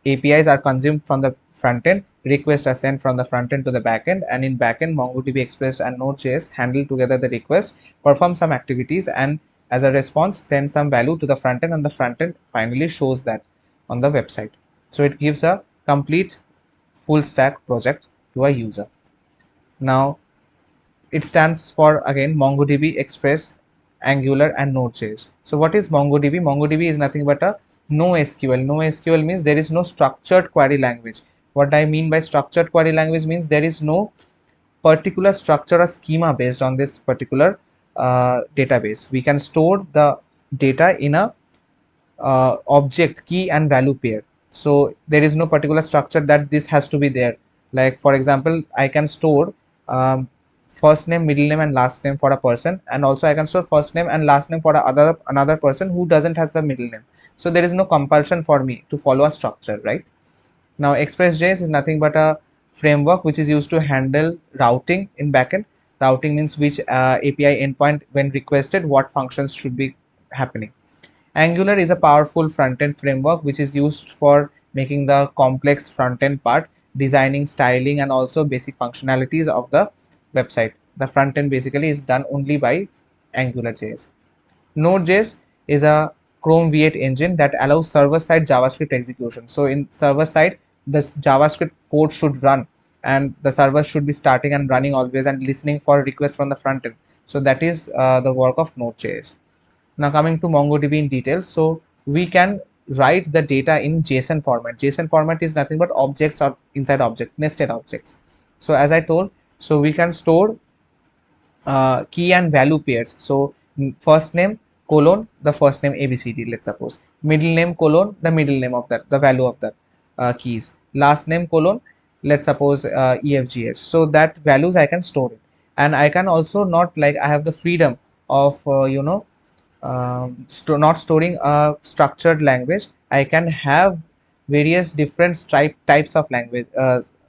APIs are consumed from the front end, requests are sent from the front end to the back end, and in back end, MongoDB Express and Node.js handle together the request, perform some activities, and as a response, send some value to the front end, and the front end finally shows that on the website. So it gives a complete full stack project to a user. Now, it stands for again MongoDB, Express, Angular, and Node.js. So what is MongoDB? MongoDB is nothing but a NoSQL. NoSQL means there is no structured query language. What I mean by structured query language means there is no particular structure or schema based on this particular database. We can store the data in a object key and value pair. So there is no particular structure that this has to be there. Like for example, I can store first name, middle name, and last name for a person, and also I can store first name and last name for another person who doesn't has the middle name. So there is no compulsion for me to follow a structure, right? Now Express.js is nothing but a framework which is used to handle routing in backend. Routing means which API endpoint when requested what functions should be happening. Angular is a powerful front-end framework which is used for making the complex front-end part, designing, styling, and also basic functionalities of the website. The front-end basically is done only by AngularJS. Node.js is a Chrome V8 engine that allows server-side JavaScript execution. So in server-side, this JavaScript code should run, and the server should be starting and running always and listening for requests from the front end. So that is the work of Node.js. Now coming to MongoDB in detail, so we can write the data in JSON format. JSON format is nothing but objects or inside object, nested objects. So as I told, so we can store key and value pairs. So first name colon the first name ABCD, let's suppose, middle name colon the middle name of that, the value of that keys, last name colon let's suppose EFGH. So that values I can store it, and I can also not like I have the freedom of not storing a structured language. I can have various different types of language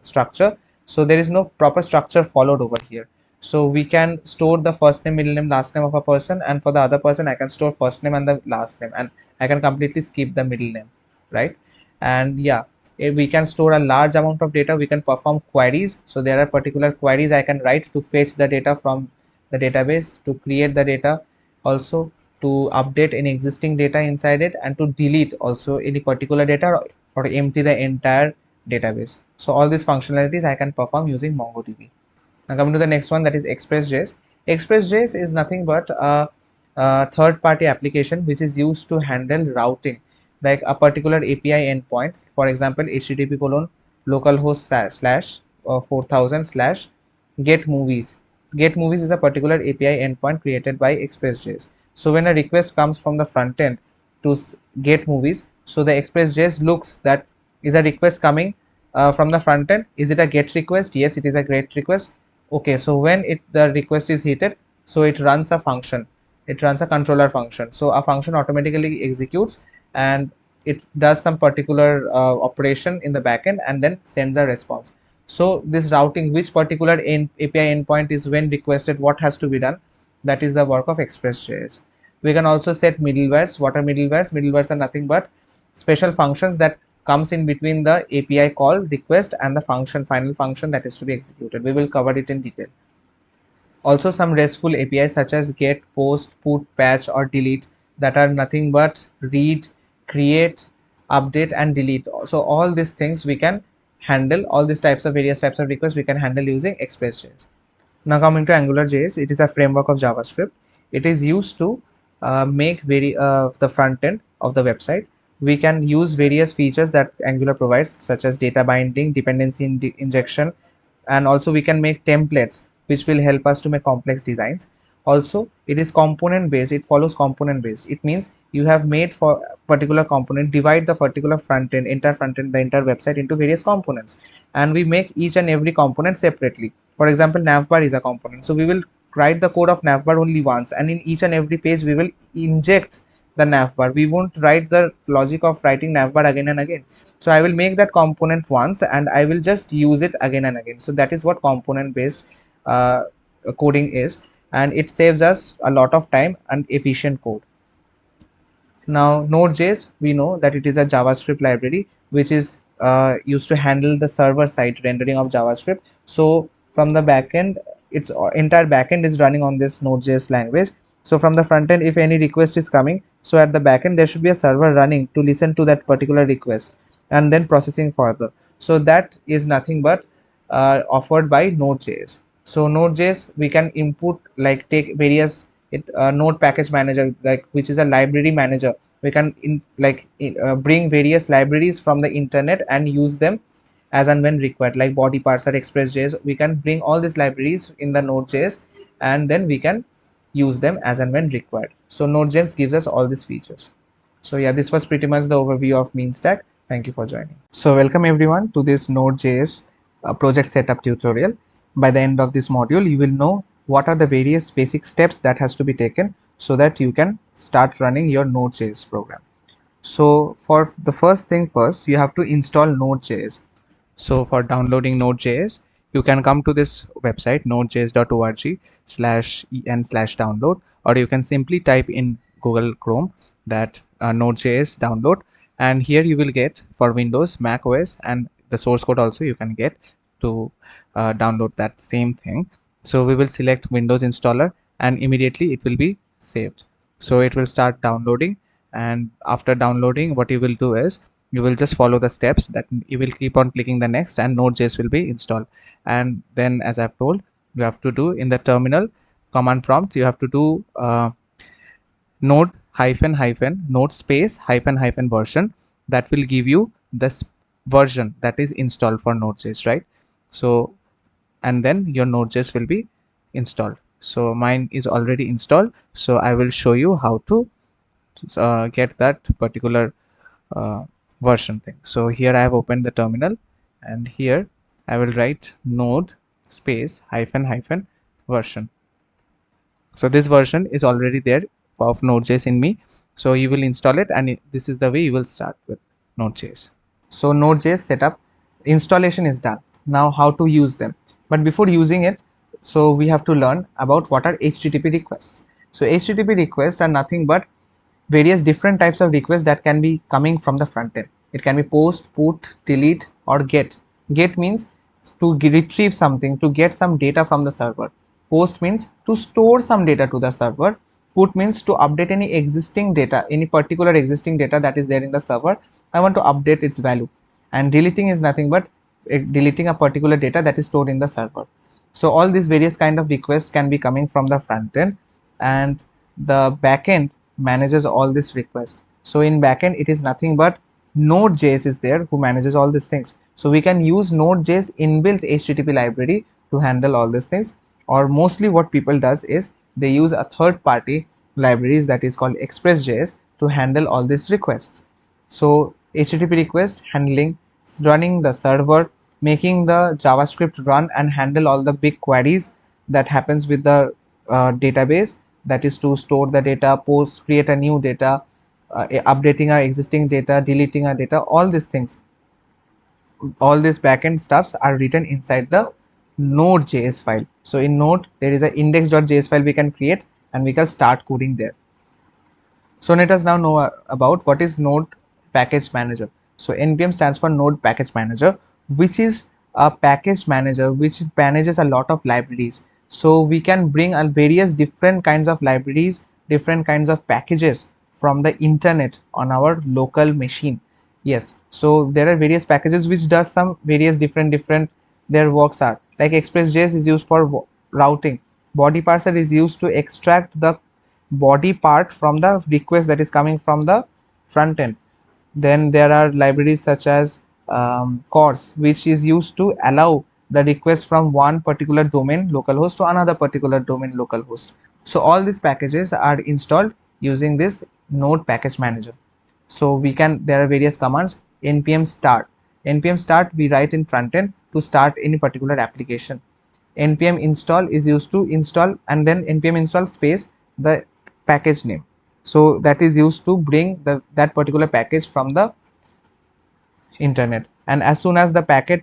structure. So there is no proper structure followed over here. So we can store the first name, middle name, last name of a person, and for the other person I can store first name and the last name, and I can completely skip the middle name, right? And yeah, if we can store a large amount of data, we can perform queries. So there are particular queries I can write to fetch the data from the database, to create the data, also to update any existing data inside it, and to delete also any particular data, or empty the entire database. So all these functionalities I can perform using MongoDB. Now coming to the next one, that is Express.js. Express.js is nothing but a third-party application which is used to handle routing, like a particular API endpoint. For example, HTTP colon localhost slash 4000 slash get movies. Get movies is a particular API endpoint created by Express.js. So when a request comes from the front end to get movies, so the Express.js looks that is a request coming from the front end. Is it a get request? Yes, it is a get request. Okay, so when the request is heated, so it runs a function. It runs a controller function. So a function automatically executes, and it does some particular operation in the backend and then sends a response. So this routing, which particular API endpoint is when requested, what has to be done, that is the work of Express.js. We can also set middlewares. What are middlewares? Middlewares are nothing but special functions that comes in between the API call request and the function, final function that is to be executed. We will cover it in detail. Also some RESTful APIs such as get, post, put, patch, or delete, that are nothing but read, create, update, and delete. So all these things we can handle, all these various types of requests we can handle using Express.js. Now coming to AngularJS, it is a framework of JavaScript. It is used to make the front end of the website. We can use various features that Angular provides, such as data binding, dependency injection, and also we can make templates which will help us to make complex designs. Also, it is component based. It follows component based. It means you have made for particular component, divide the particular front end, entire front end, the entire website into various components, and we make each and every component separately. For example, navbar is a component, so we will write the code of navbar only once, and in each and every page we will inject the navbar. We won't write the logic of writing navbar again and again. So I will make that component once and I will just use it again and again. So that is what component based uh, coding is, and it saves us a lot of time and efficient code. Now Node.js, we know that it is a JavaScript library which is used to handle the server side rendering of JavaScript. So from the backend, its entire backend is running on this Node.js language. So from the front end, if any request is coming, so at the backend there should be a server running to listen to that particular request and then processing further. So that is nothing but offered by Node.js. So Node.js, we can input, like take various node package manager, like which is a library manager. We can bring various libraries from the internet and use them as and when required, like body parser, express.js. We can bring all these libraries in the Node.js and then we can use them as and when required. So Node.js gives us all these features. So yeah, this was pretty much the overview of MEAN stack. Thank you for joining. So welcome everyone to this Node.js project setup tutorial. By the end of this module, you will know what are the various basic steps that has to be taken so that you can start running your Node.js program. So for the first thing first, you have to install Node.js. So for downloading Node.js, you can come to this website nodejs.org/en/download, or you can simply type in Google Chrome that Node.js download, and here you will get for Windows, Mac OS, and the source code also you can get to download that same thing. So we will select Windows installer and immediately it will be saved. So it will start downloading, and after downloading, what you will do is you will just follow the steps that you will keep on clicking the next and Node.js will be installed. And then, as I've told, you have to do in the terminal command prompt, you have to do node hyphen hyphen node space hyphen hyphen version. That will give you this version that is installed for Node.js, right? So, and then your Node.js will be installed. So mine is already installed, so I will show you how to get that particular version thing. So here I have opened the terminal, and here I will write node space hyphen hyphen version. So this version is already there of Node.js in me. So you will install it, and this is the way you will start with Node.js. So Node.js setup installation is done. Now how to use them. But before using it, so we have to learn about what are HTTP requests. So HTTP requests are nothing but various different types of requests that can be coming from the front end. It can be post, put, delete, or get. Get means to retrieve something, to get some data from the server. Post means to store some data to the server. Put means to update any existing data, any particular existing data that is there in the server. I want to update its value. And deleting is nothing but deleting a particular data that is stored in the server. So all these various kind of requests can be coming from the front end, and the backend manages all these requests. So in backend, it is nothing but Node.js is there who manages all these things. So we can use Node.js inbuilt HTTP library to handle all these things, or mostly what people does is they use a third party libraries that is called Express.js to handle all these requests. So HTTP request handling, running the server, making the JavaScript run and handle all the big queries that happens with the database, that is to store the data, post, create a new data, updating our existing data, deleting our data, all these things. All these backend stuffs are written inside the Node.js file. So in Node, there is an index.js file we can create and we can start coding there. So let us now know about what is Node Package Manager. So NPM stands for Node Package Manager, which is a package manager which manages a lot of libraries. So we can bring various different kinds of libraries, different kinds of packages from the internet on our local machine. Yes, so there are various packages which does some various different their works are, like Express.js is used for routing. Body parser is used to extract the body part from the request that is coming from the front end. Then there are libraries such as CORS, which is used to allow the request from one particular domain localhost to another particular domain localhost. So all these packages are installed using this node package manager. So we can, there are various commands. npm start, we write in front end to start any particular application. npm install is used to install, and then npm install space the package name, so that is used to bring that particular package from the internet. And as soon as the packet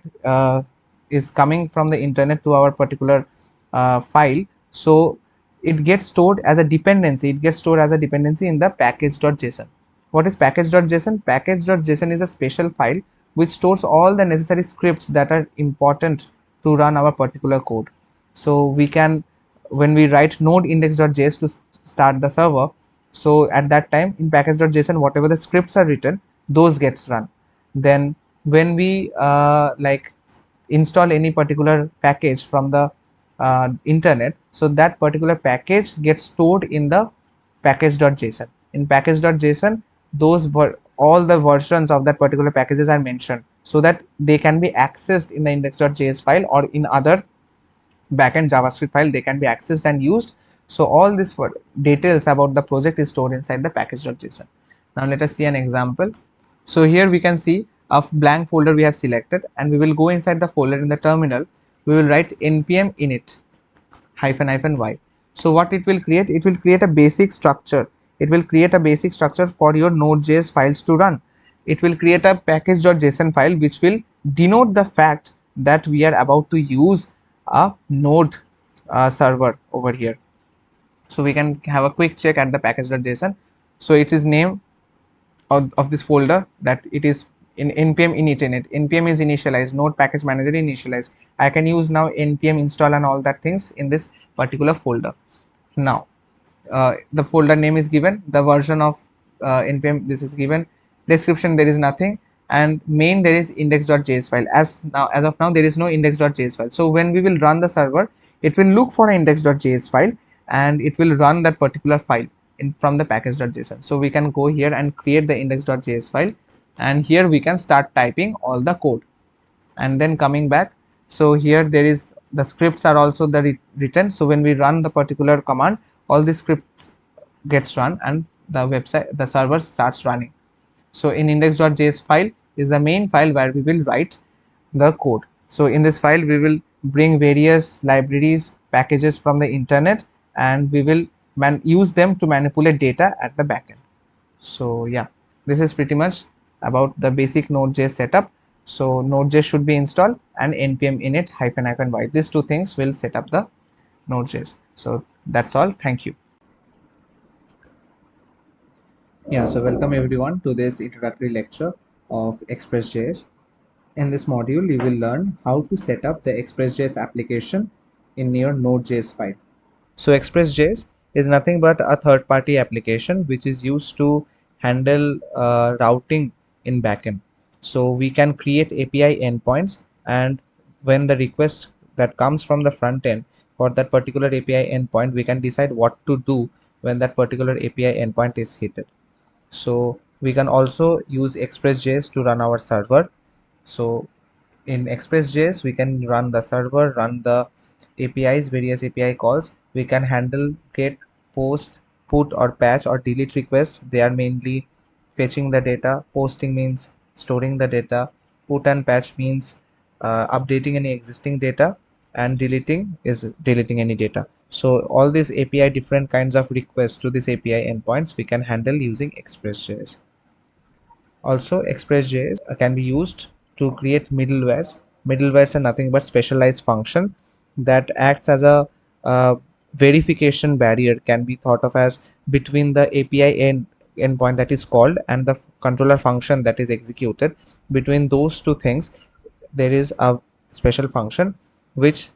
is coming from the internet to our particular file, so it gets stored as a dependency, in the package.json. What is package.json? Package.json is a special file which stores all the necessary scripts that are important to run our particular code. So we can, when we write node index.js to start the server, so at that time in package.json whatever the scripts are written, those gets run. Then when we install any particular package from the internet, so that particular package gets stored in the package.json. In package.json, all the versions of that particular packages are mentioned, so that they can be accessed in the index.js file or in other backend JavaScript file, they can be accessed and used. So all this details about the project is stored inside the package.json. Now let us see an example. So here we can see a blank folder we have selected, and we will go inside the folder. In the terminal we will write npm init -y. So what it will create? It will create a basic structure. It will create a basic structure for your node.js files to run. It will create a package.json file which will denote the fact that we are about to use a node server over here. So we can have a quick check at the package.json. So it is name of this folder, that it is in npm init. In it, npm is initialized, node package manager initialized. I can use now npm install and all that things in this particular folder. Now the folder name is given, the version of npm this is given, description there is nothing, and main there is index.js file. As of now there is no index.js file. So when we will run the server, it will look for an index.js file and it will run that particular file from the package.json. So we can go here and create the index.js file, and here we can start typing all the code. And then coming back, so here there is the scripts are also written. So when we run the particular command, all the scripts gets run and the server starts running. So in index.js file is the main file where we will write the code. So in this file we will bring various libraries, packages from the internet, and we will use them to manipulate data at the backend. So yeah, this is pretty much about the basic node.js setup. So node.js should be installed, and npm init -y. These two things will set up the node.js. So that's all. Thank you. Yeah, so welcome everyone to this introductory lecture of Express.js. In this module, you will learn how to set up the Express.js application in your Node.js file. So Express.js is nothing but a third-party application which is used to handle routing in backend. So we can create API endpoints, and when the request that comes from the front end for that particular API endpoint, we can decide what to do when that particular API endpoint is hit. So we can also use Express.js to run our server. So in Express.js we can run the server, run the APIs, various API calls. We can handle get, post, put or patch or delete requests. They are mainly fetching the data. Posting means storing the data. Put and patch means updating any existing data, and deleting is deleting any data. So all these API, different kinds of requests to this API endpoints, we can handle using Express.js. Also, Express.js can be used to create middlewares. Middlewares are nothing but specialized function that acts as a verification barrier, can be thought of as between the API endpoint that is called and the controller function that is executed. Between those two things, there is a special function which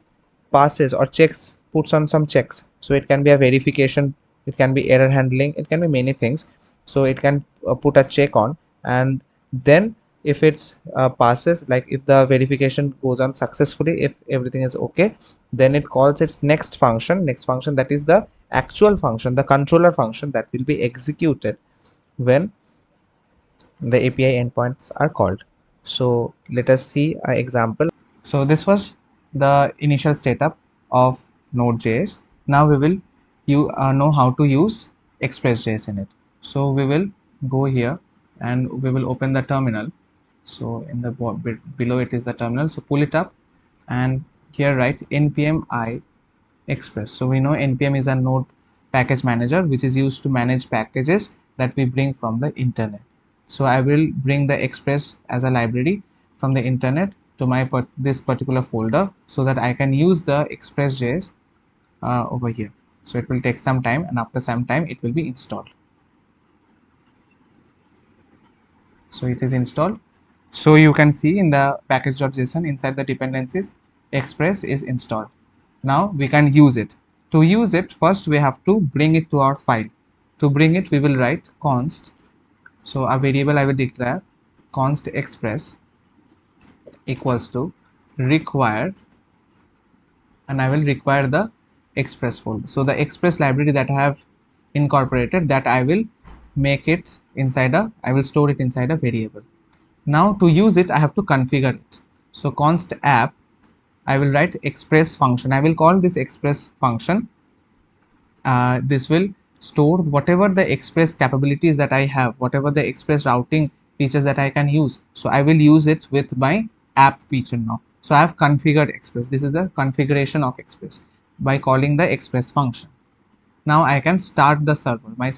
passes or checks, puts on some checks. So it can be a verification, it can be error handling, it can be many things. So it can put a check on, and then if it's passes, like if the verification goes on successfully, if everything is okay, then it calls its next function, that is the actual function, the controller function that will be executed when the API endpoints are called. So let us see an example. So this was the initial setup of Node.js. Now we will know how to use Express.js in it. So we will go here and we will open the terminal. So in the below it is the terminal. So pull it up and here write npm I express. So we know npm is a node package manager which is used to manage packages that we bring from the internet. So I will bring the express as a library from the internet to my this particular folder so that I can use the express.js over here. So it will take some time, and after some time it will be installed. So it is installed. So you can see in the package.json inside the dependencies express is installed. Now we can use it. To use it, first we have to bring it to our file. To bring it, we will write const. So a variable I will declare const express equals to require, and I will require the express folder. So the express library that I have incorporated, that I will make it inside I will store it inside a variable. Now to use it, I have to configure it. So const app, I will write express function. I will call this express function. This will store whatever the express capabilities that I have, whatever the express routing features that I can use. So I will use it with my app feature now. So I have configured express. This is the configuration of express by calling the express function. Now I can start the server. I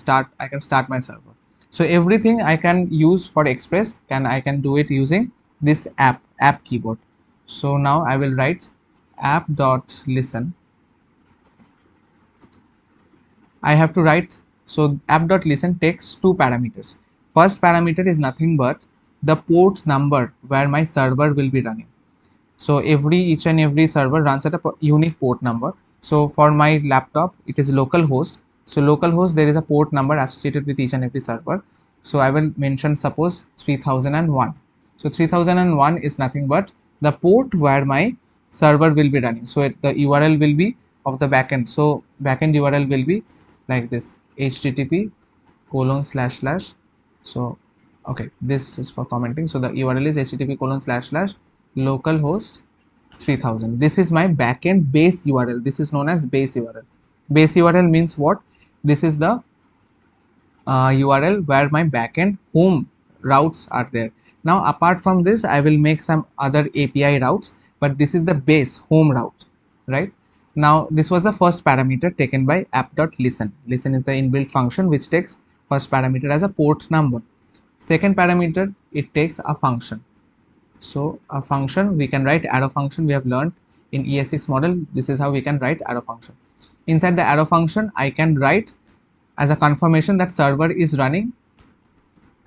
can start my server. So everything I can use for express I can do it using this app keyboard. So now I will write app.listen. I have to write, so app.listen takes two parameters. First parameter is nothing but the port number where my server will be running. So each and every server runs at a unique port number. So for my laptop it is localhost. So localhost, there is a port number associated with each and every server. So I will mention suppose 3001. So 3001 is nothing but the port where my server will be running. So the URL will be of the backend. So backend URL will be like this, http://. So okay, this is for commenting. So the URL is http://localhost 3000. This is my backend base URL. This is known as base URL. Base URL means what? This is the URL where my backend home routes are there. Now apart from this, I will make some other API routes, but this is the base home route, right? Now this was the first parameter taken by app.listen. Listen is the inbuilt function which takes first parameter as a port number. Second parameter, it takes a function. So a function, we can write arrow function. We have learned in ES6 model, this is how we can write arrow function. Inside the arrow function, I can write as a confirmation that server is running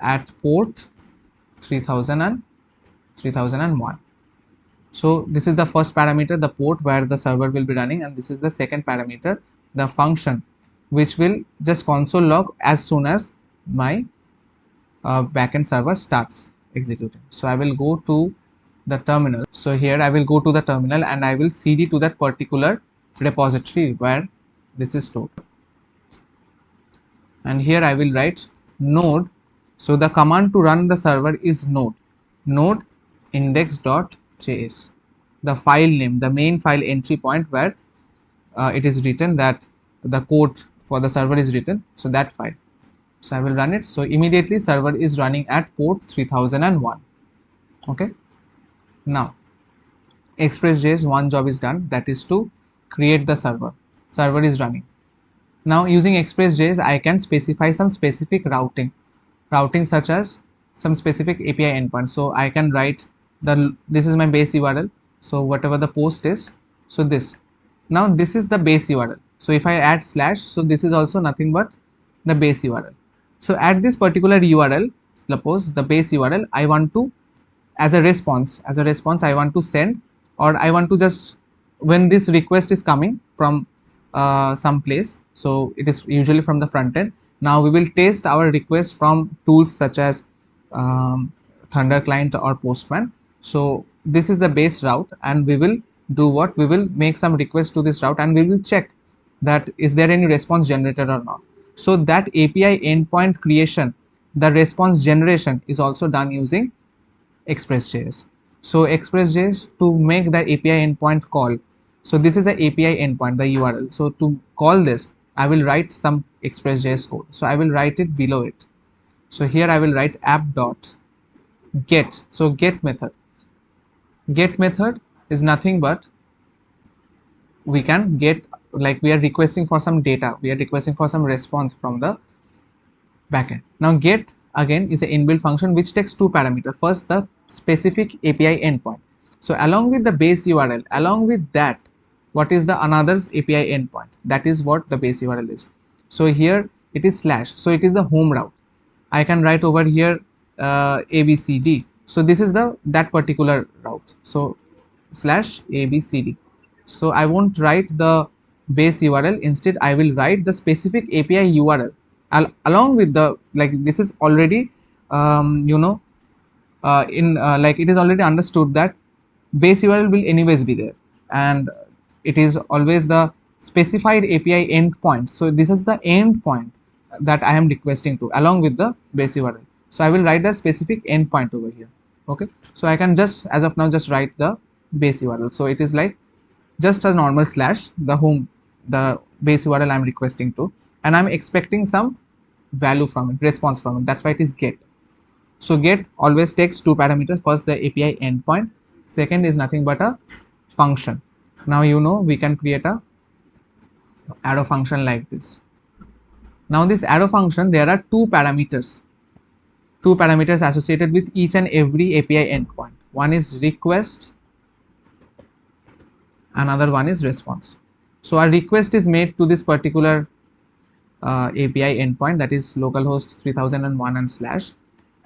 at port 3001. So this is the first parameter, the port where the server will be running, and this is the second parameter, the function, which will just console log as soon as my backend server starts executing. So I will go to the terminal. So here I will go to the terminal and I will cd to that particular repository where this is stored. And here I will write node. So the command to run the server is node index.js. The file name, the main file entry point where it is written that the code for the server is written. So that file. So I will run it. So immediately server is running at port 3001. Okay. Now express.js, one job is done, that is to create the server. Server is running. Now using express.js, I can specify some specific routing such as some specific API endpoint. So I can write this is my base URL. So whatever the post is, so this. Now this is the base URL. So if I add slash, so this is also nothing but the base URL. So at this particular URL, suppose the base URL, I want to as a response I want to send, or I want to just, when this request is coming from some place, so it is usually from the front end. Now we will test our request from tools such as Thunder Client or Postman. So this is the base route, and we will do what? We will make some request to this route and we will check that is there any response generated or not. So that API endpoint creation, the response generation is also done using express.js. So express.js, to make the API endpoint call, so this is a API endpoint, the URL. So to call this, I will write some express.js code. So I will write it below it. So here I will write app dot get. So get method is nothing but we can get, like, we are requesting for some data, we are requesting for some response from the backend. Now get again is an inbuilt function which takes two parameters. First, the specific API endpoint. So along with the base URL, along with that, what is the another API endpoint? That is what the base URL is. So here it is slash. So it is the home route. I can write over here ABCD. So this is the that particular route. So slash ABCD. So I won't write the base URL. Instead, I will write the specific API URL along with the, like, this is already like it is already understood that base URL will anyways be there, and it is always the specified API endpoint. So this is the endpoint that I am requesting to along with the base URL. So I will write the specific endpoint over here. Okay, so I can just as of now just write the base URL. So it is like just a normal slash the home, the base URL I'm requesting to, and I'm expecting some value from it, response from it. That's why it is get. So get always takes two parameters. First, the API endpoint. Second is nothing but a function. Now we can create a arrow function like this. Now this arrow function, there are two parameters associated with each and every API endpoint. One is request, another one is response. So our request is made to this particular API endpoint, that is localhost 3001 and slash,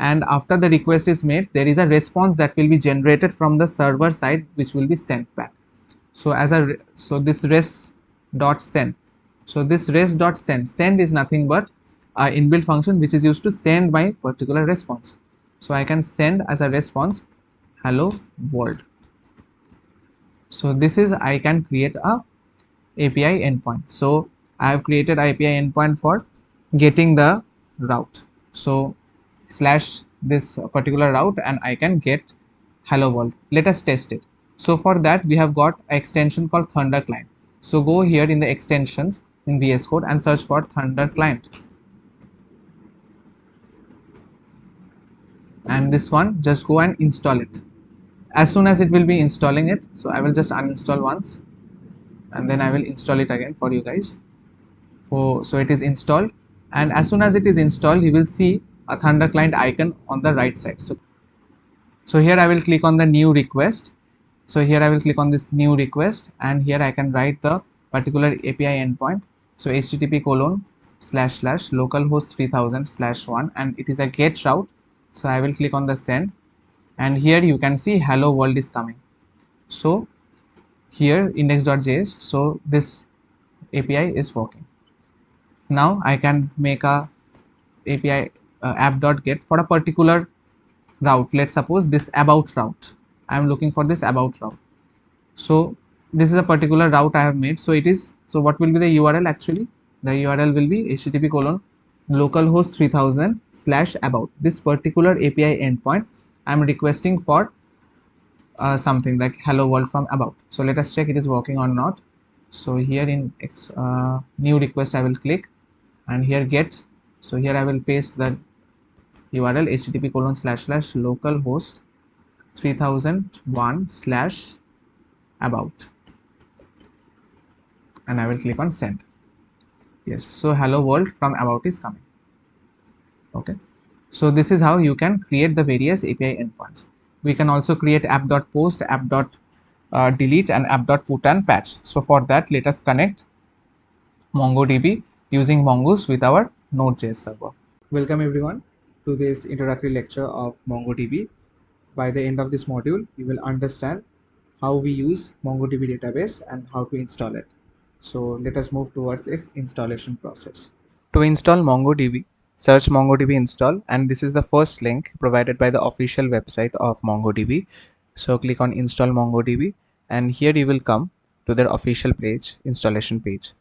and after the request is made, there is a response that will be generated from the server side which will be sent back. So this res.send, so this res.send is nothing but an inbuilt function which is used to send my particular response. So I can send as a response hello world. So this is, I can create a API endpoint. So I have created API endpoint for getting the route. So slash this particular route and I can get hello world. Let us test it. So for that we have got an extension called Thunder Client. So go here in the extensions in VS Code and search for Thunder Client. And this one, just go and install it. As soon as it will be installing it, so I will just uninstall once and then I will install it again for you guys. So it is installed, and as soon as it is installed, you will see a Thunder Client icon on the right side. So here I will click on the new request. So here I will click on this new request, and here I can write the particular API endpoint. So http://localhost 3000/1, and it is a get route. So I will click on the send, and here you can see hello world is coming. So here index.js, so this API is working. Now I can make a API app.get for a particular route. Let's suppose this about route. I am looking for this about route. So this is a particular route I have made. So it is, so what will be the URL actually? The URL will be http://localhost 3000/about. This particular API endpoint I am requesting for something like hello world from about. So let us check it is working or not. So here in new request I will click, and here get. So here I will paste the URL http://localhost 3001/about, and I will click on send. Yes, so hello world from about is coming. Okay, so this is how you can create the various API endpoints. We can also create app.post, app.delete, and app.put and patch. So for that, let us connect MongoDB using Mongoose with our Node.js server. Welcome everyone to this introductory lecture of MongoDB. By the end of this module, you will understand how we use MongoDB database and how to install it. So let us move towards its installation process. To install MongoDB, search MongoDB install, and this is the first link provided by the official website of MongoDB. So click on install MongoDB, and here you will come to their official page, installation page.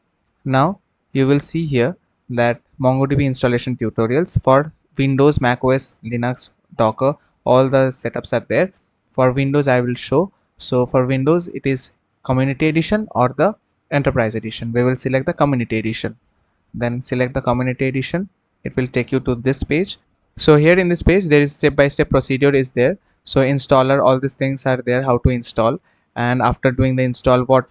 Now you will see here that MongoDB installation tutorials for Windows, Mac OS, Linux, Docker, all the setups are there. For Windows I will show. So for Windows it is Community Edition or the Enterprise Edition. We will select the Community Edition. then select the community edition. It will take you to this page. So here in this page there is step-by-step procedure is there. So installer, all these things are there, how to install, and after doing the install, what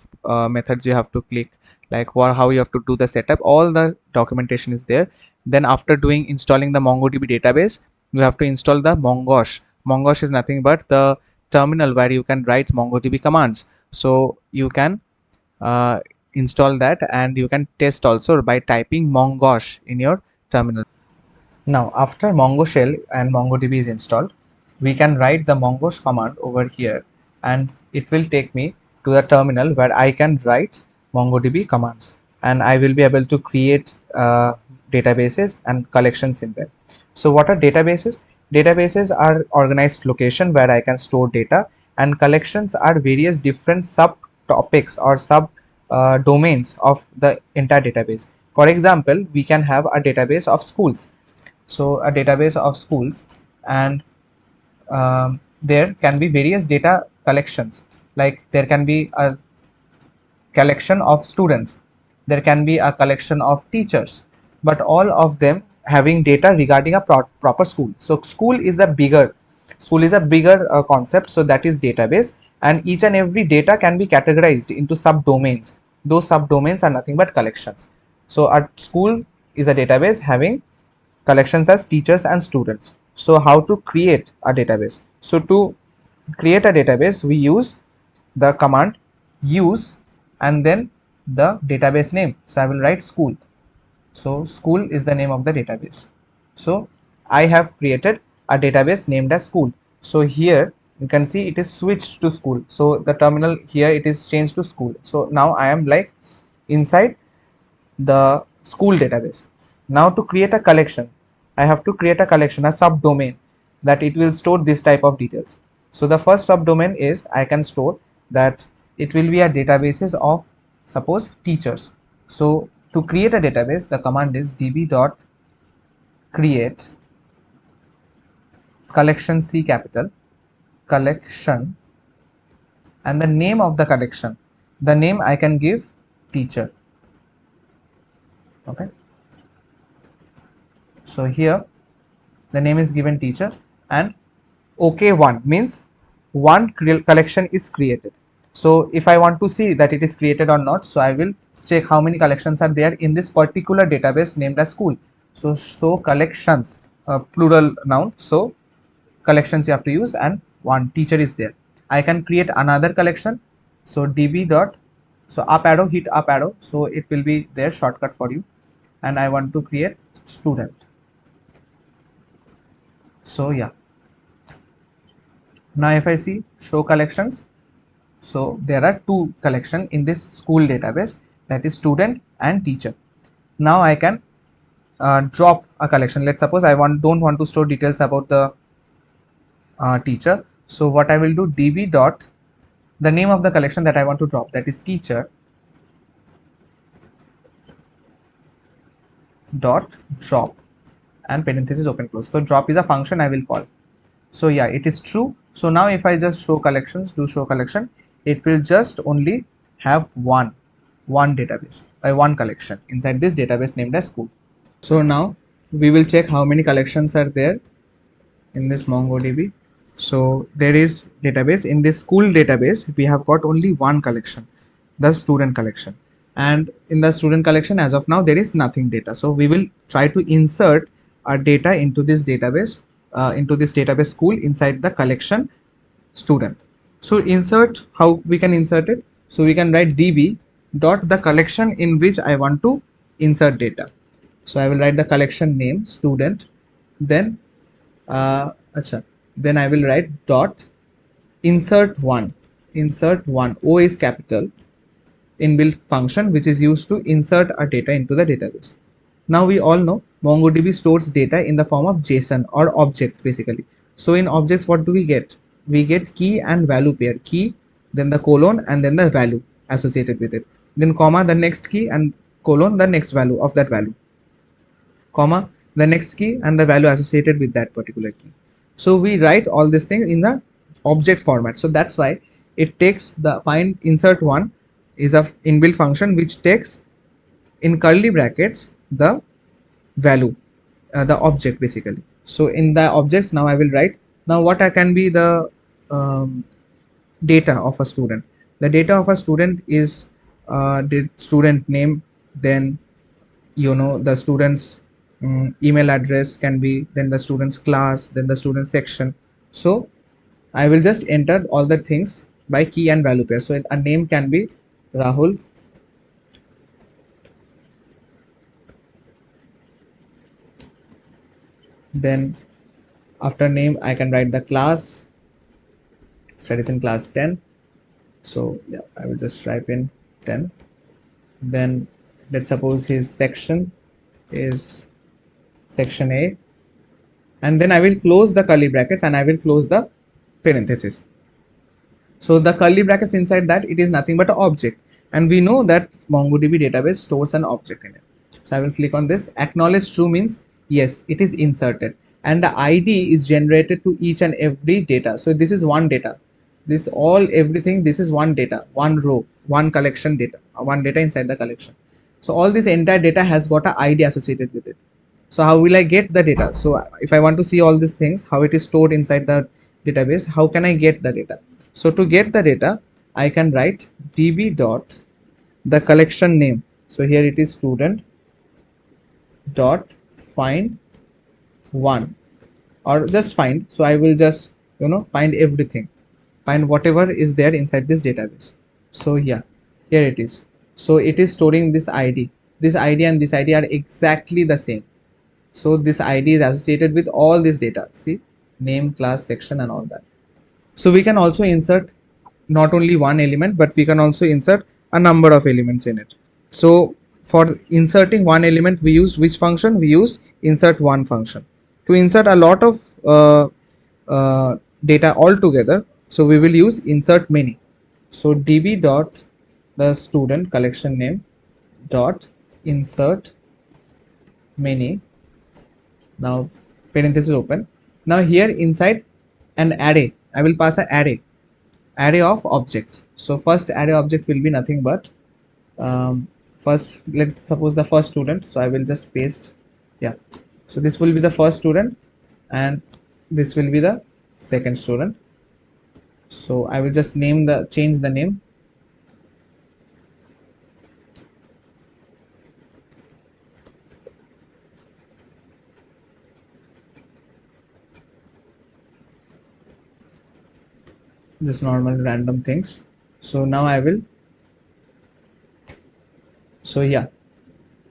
methods you have to click, like what, how you have to do the setup, all the documentation is there. Then after doing installing the MongoDB database, you have to install the Mongosh. Mongosh is nothing but the terminal where you can write MongoDB commands. So you can uh, install that, and you can test also by typing mongosh in your terminal. Now after Mongo shell and MongoDB is installed, we can write the mongosh command over here, and it will take me to the terminal where I can write MongoDB commands, and I will be able to create databases and collections in them. So what are databases? Databases are organized location where I can store data, and collections are various different subtopics or sub domains of the entire database. For example, we can have a database of schools. So a database of schools, and there can be various data collections, like there can be a collection of students, there can be a collection of teachers, but all of them having data regarding a proper school. So school is a bigger concept, so that is database, and each and every data can be categorized into subdomains. Those subdomains are nothing but collections. So a school is a database having collections as teachers and students. So how to create a database? So to create a database, we use the command use and then the database name. So I will write school. So school is the name of the database. So I have created a database named as school. So here you can see it is switched to school. So the terminal here, it is changed to school. So now I am like inside the school database. Now to create a collection, I have to create a collection, a subdomain, that it will store this type of details. So the first subdomain is I can store that it will be a databases of, suppose, teachers. So to create a database, the command is db.create collection, C capital, collection, and the name of the collection, the name I can give teacher. Okay, so here the name is given teacher, and OK1 means one collection is created. So if I want to see that it is created or not, so I will check how many collections are there in this particular database named as school. So collections, plural noun, so collections you have to use, and one teacher is there. I can create another collection. So db dot, so up arrow, hit up arrow, so it will be there shortcut for you, and I want to create student. So yeah, now if I see show collections, so there are two collection in this school database, that is student and teacher. Now I can drop a collection. Let's suppose I don't want to store details about the teacher. So what I will do, db dot, the name of the collection that I want to drop, that is teacher dot drop, and parenthesis open close. So drop is a function I will call. So yeah, it is true. So now if I just show collections, do show collection, it will just only have one database by one collection inside this database named as school. So now we will check how many collections are there in this MongoDB. So there is database, in this school database we have got only one collection, the student collection, and in the student collection as of now there is nothing data. So we will try to insert our data into this database, school, inside the collection student. So insert, how we can insert it? So we can write db dot the collection in which I want to insert data. So I will write the collection name student, then then I will write dot insert one, O is capital, inbuilt function which is used to insert our data into the database. Now we all know MongoDB stores data in the form of JSON or objects basically. So in objects, what do we get? We get key and value pair, key, then the colon, and then the value associated with it, then comma, the next key, and colon, the next value of that value, comma, the next key, and the value associated with that particular key. So we write all these things in the object format. So that's why it takes the insert one is a inbuilt function which takes in curly brackets the value, the object basically. So in the objects, now I will write, now what I can be the data of a student. The data of a student is the student name, then the student's email address can be, then the student's class, then the student section. So I will just enter all the things by key and value pair. So a name can be Rahul, then after name I can write the class, studies in class 10. So yeah, I will just type in 10. Then let's suppose his section is section A, and then I will close the curly brackets and I will close the parenthesis. So the curly brackets inside that, it is nothing but an object, and we know that MongoDB database stores an object in it. So I will click on this. Acknowledge true means yes, it is inserted, and the ID is generated to each and every data. So this is one data, this all everything, this is one data, one row, one collection data, one data inside the collection. So all this entire data has got an ID associated with it. So how will I get the data? So if I want to see all these things, how it is stored inside the database, how can I get the data? So to get the data, I can write db dot the collection name. So here it is student dot find one, or just find. So I will just find everything, find whatever is there inside this database. So yeah, here it is. So it is storing this ID. This ID and this ID are exactly the same. So this ID is associated with all this data. See, name, class, section, and all that. So we can also insert not only one element, but we can also insert a number of elements in it. So for inserting one element, we use which function? We use insert one function. To insert a lot of data all together, so we will use insert many. So db dot the student collection name dot insert many. Now parenthesis open. Now here inside an array, I will pass an array of objects. So first array object will be nothing but first, let's suppose the first student. So I will just paste, yeah, so this will be the first student and this will be the second student. So I will just change the name. Just normal random things. So now I will, so yeah,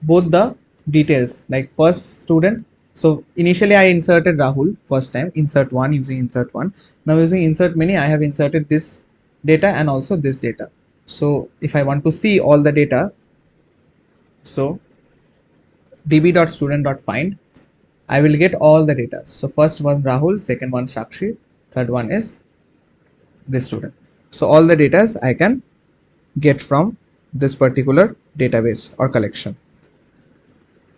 both the details, like first student. So initially I inserted Rahul first time, insert one, using insert one. Now using insert many, I have inserted this data and also this data. So if I want to see all the data, so db.student.find, I will get all the data. So first one Rahul, second one Sakshi, third one is this student. So all the data I can get from this particular database or collection.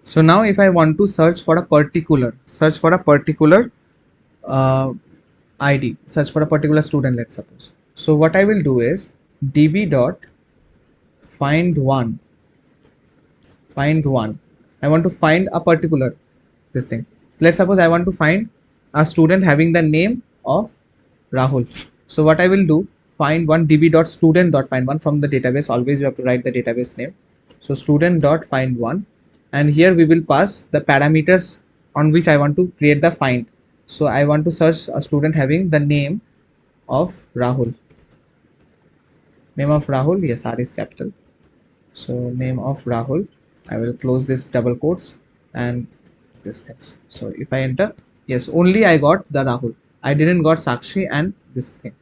So now if I want to search for a particular ID, search for a particular student, let's suppose. So what I will do is db dot find one. I want to find a particular this thing. Let's suppose I want to find a student having the name of Rahul. So what I will do, find one db dot student dot find one from the database. Always you have to write the database name. So student dot find one, and here we will pass the parameters on which I want to create the find. So I want to search a student having the name of Rahul. Name of Rahul, yes, R is capital. So name of Rahul, I will close this double quotes and this things. So if I enter, yes, only I got the Rahul. I didn't got Sakshi and this thing.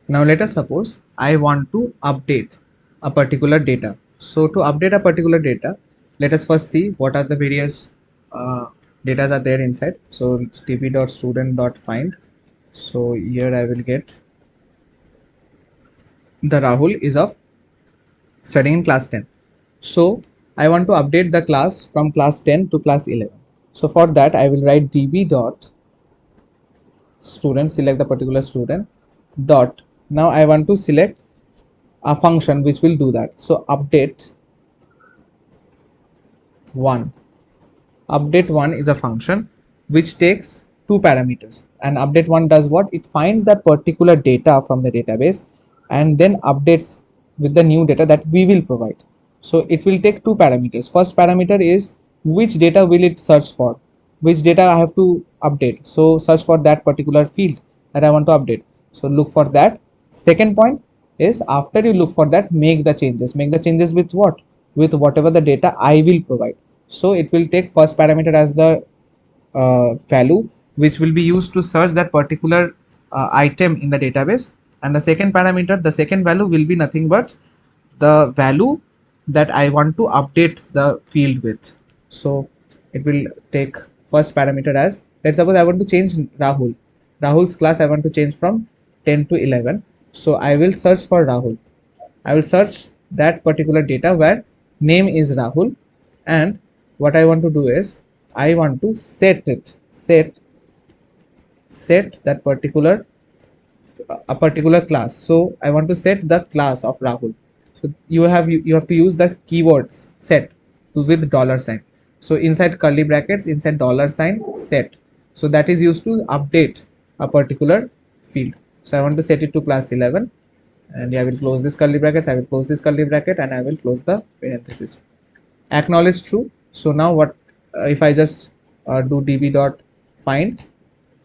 Now let us suppose I want to update a particular data. So to update a particular data, let us first see what are the various data are there inside. So db.student.find. So here I will get the Rahul is of studying in class 10. So I want to update the class from class 10 to class 11. So for that I will write db dot student, select the particular student dot. Now I want to select a function which will do that. So update 1. Update 1 is a function which takes two parameters, and update 1 does what? It finds that particular data from the database and then updates with the new data that we will provide. So it will take two parameters. First parameter is which data will it search for, which data I have to update. So search for that particular field that I want to update, so look for that. Second point is, after you look for that, make the changes. Make the changes with what? With whatever the data I will provide. So it will take first parameter as the value which will be used to search that particular item in the database, and the second parameter, the second value, will be nothing but the value that I want to update the field with. So it will take first parameter as, let's suppose I want to change Rahul's class I want to change from 10 to 11. So I will search for Rahul. I will search that particular data where name is Rahul, and what I want to do is I want to set that particular a particular class. So I want to set the class of Rahul. So you have to use the keyword set with dollar sign. So inside curly brackets, inside dollar sign set. So that is used to update a particular field. So I want to set it to class 11, and I will close this curly brackets, I will close this curly bracket, and I will close the parenthesis. Acknowledge true. So now what if I just do db dot find,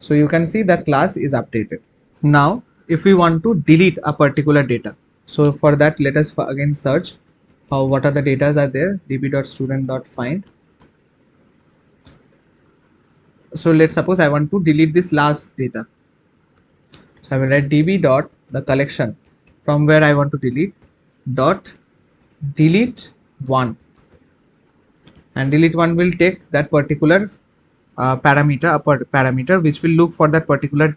so you can see the class is updated. Now if we want to delete a particular data, so for that let us again search how what are the datas are there. db.student.find. So let's suppose I want to delete this last data, so I will write db dot the collection from where I want to delete dot delete 1, and delete 1 will take that particular parameter which will look for that particular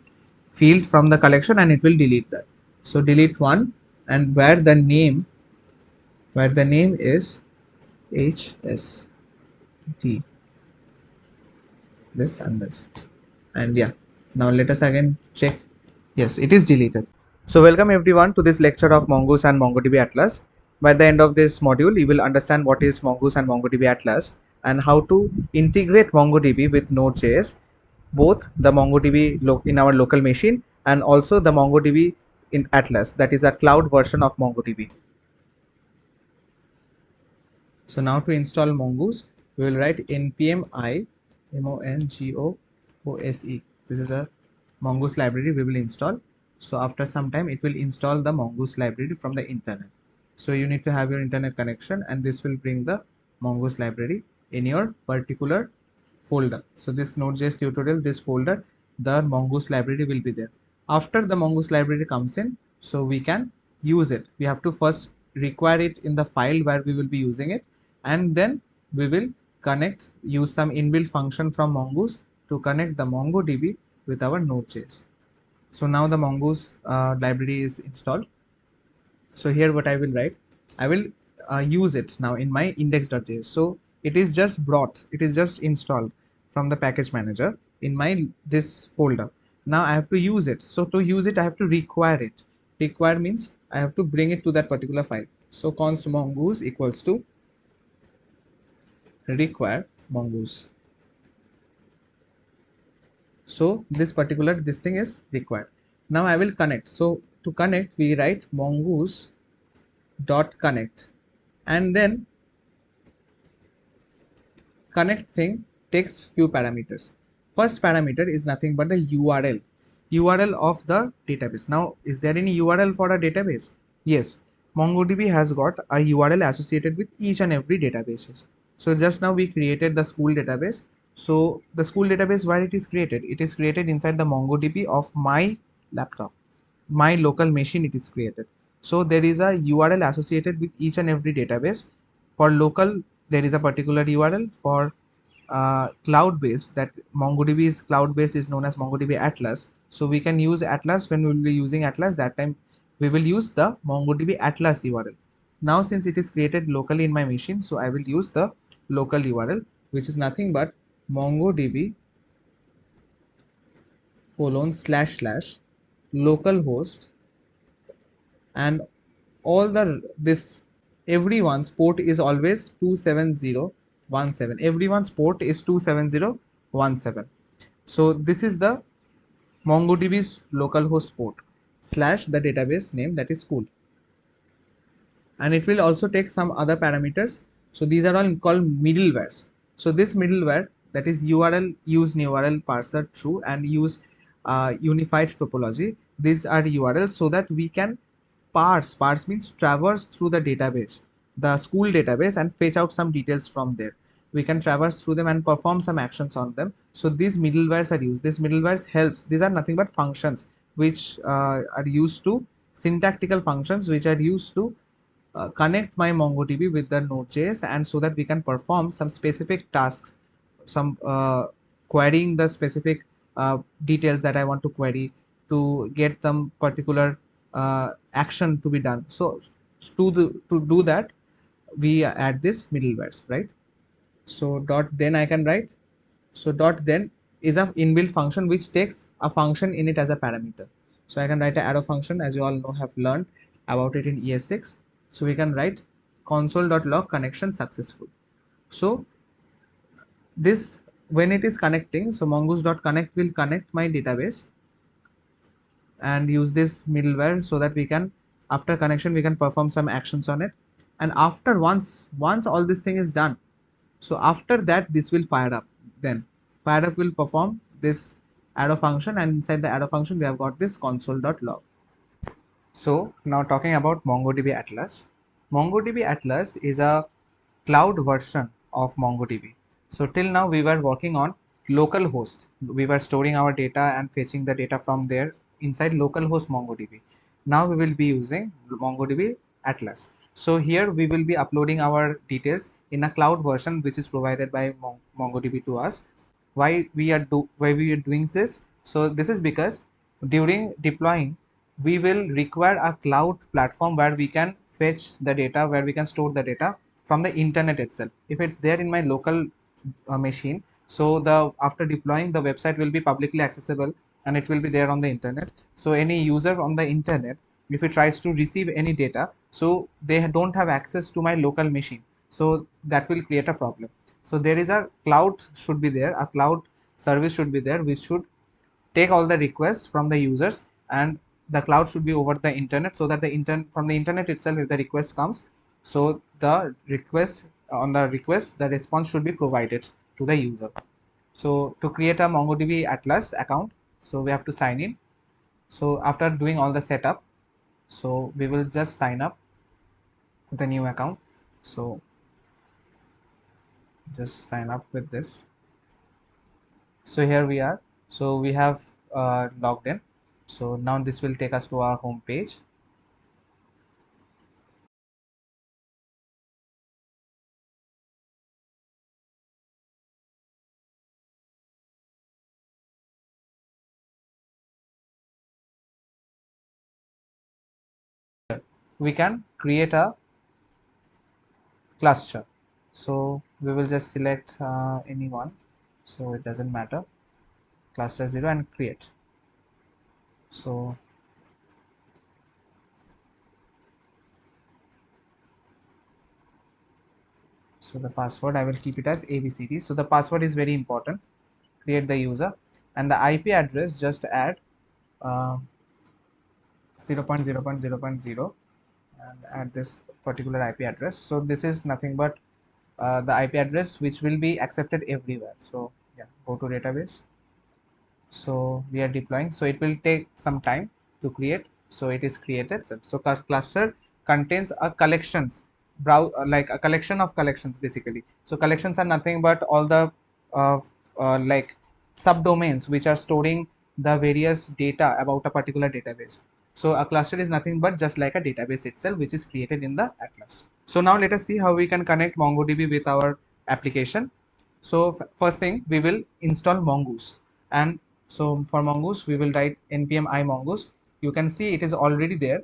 field from the collection, and it will delete that. So delete 1, and where the name is hsd, this and this, and yeah, now let us again check. Yes, it is deleted. So welcome everyone to this lecture of Mongoose and MongoDB Atlas. By the end of this module, you will understand what is Mongoose and MongoDB Atlas and how to integrate MongoDB with Node.js, both the MongoDB in our local machine and also the MongoDB in Atlas, that is a cloud version of MongoDB. So now to install Mongoose, we will write npm I mongoose. This is a Mongoose library we will install. So after some time, it will install the Mongoose library from the internet. So you need to have your internet connection, and this will bring the Mongoose library in your particular folder. So this Node.js tutorial, this folder, the Mongoose library will be there. After the Mongoose library comes in, so we can use it. We have to first require it in the file where we will be using it, and then we will use some inbuilt function from Mongoose to connect the MongoDB with our Node.js. So now the Mongoose library is installed. So here what I will write, I will use it now in my index.js. So it is just installed from the package manager in my this folder. Now I have to use it. So to use it, I have to require it. Require means I have to bring it to that particular file. So const mongoose equals to require mongoose. So this thing is required. Now I will connect. So to connect, we write mongoose dot connect, and then connect thing takes few parameters. First parameter is nothing but the URL of the database. Now is there any URL for a database? Yes, MongoDB has got a URL associated with each and every databases. So just now we created the school database. So the school database, where it is created? It is created inside the MongoDB of my laptop, my local machine. It is created. So there is a URL associated with each and every database. For local, there is a particular URL. For cloud based, that MongoDB is cloud based, is known as MongoDB Atlas. So we can use Atlas. When we will be using Atlas, that time we will use the MongoDB Atlas URL. Now since it is created locally in my machine, so I will use the local URL, which is nothing but MongoDB / localhost, and all the this everyone's port is always 270 17. Everyone's port is 27017. So this is the MongoDB's localhost port slash the database name, that is school. And it will also take some other parameters. So these are all called middlewares. So this middleware, that is URL, use URL parser true, and use unified topology. These are URLs so that we can parse means traverse through the database, the school database, and fetch out some details from there. We can traverse through them and perform some actions on them. So these middlewares are used. This middlewares helps. These are nothing but functions which are used to, syntactical functions which are used to connect my MongoDB with the Node.js, and so that we can perform some specific tasks, some querying the specific details that I want to query to get some particular action to be done. So to do that, we add this middlewares, right? So dot then I can write. So dot then is a inbuilt function which takes a function in it as a parameter. So I can write an arrow function, as you all know, have learned about it in ES6. So we can write console.log connection successful. So this, when it is connecting, so mongoose.connect will connect my database and use this middleware so that we can, after connection, we can perform some actions on it. And after once all this thing is done, so after that this will fire up. Then fire up will perform this arrow function, and inside the arrow function we have got this console.log. So now talking about MongoDB Atlas. MongoDB Atlas is a cloud version of MongoDB. So till now we were working on localhost. We were storing our data and fetching the data from there inside localhost MongoDB. Now we will be using MongoDB Atlas. So here we will be uploading our details in a cloud version which is provided by MongoDB to us. Why we are doing this? So this is because during deploying we will require a cloud platform where we can fetch the data, where we can store the data from the internet itself. If it's there in my local machine, so the after deploying, the website will be publicly accessible and it will be there on the internet. So any user on the internet, if it tries to receive any data, so they don't have access to my local machine, so that will create a problem. So there is a cloud should be there, a cloud service should be there which should take all the requests from the users, and the cloud should be over the internet, so that the from the internet itself, if the request comes, so the request, on the request, the response should be provided to the user. So to create a MongoDB Atlas account, so we have to sign in. So after doing all the setup, so we will just sign up with a new account. So just sign up with this. So here we are. So we have logged in. So now this will take us to our home page. We can create a cluster. So we will just select any one, so it doesn't matter, cluster 0, and create. So the password I will keep it as ABCD. So the password is very important. Create the user, and the IP address just add 0.0.0.0 and add this particular IP address. So this is nothing but the IP address which will be accepted everywhere. So yeah, go to database. So we are deploying, so it will take some time to create. So it is created. So cluster contains a collections, like a collection of collections basically. So collections are nothing but all the uh, like subdomains which are storing the various data about a particular database. So a cluster is nothing but just like a database itself which is created in the Atlas. So now let us see how we can connect MongoDB with our application. So first thing, we will install Mongoose, and so for Mongoose we will write npm I mongoose. You can see it is already there.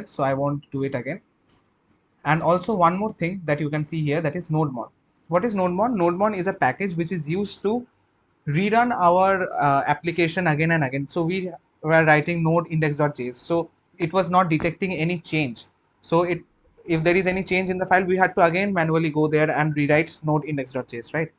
So I won't do it again. And also one more thing that you can see here, that is NodeMon. What is NodeMon? NodeMon is a package which is used to rerun our application again and again. So we were writing node index.js, so it was not detecting any change. So it if there is any change in the file, we had to again manually go there and rewrite node index.js, right?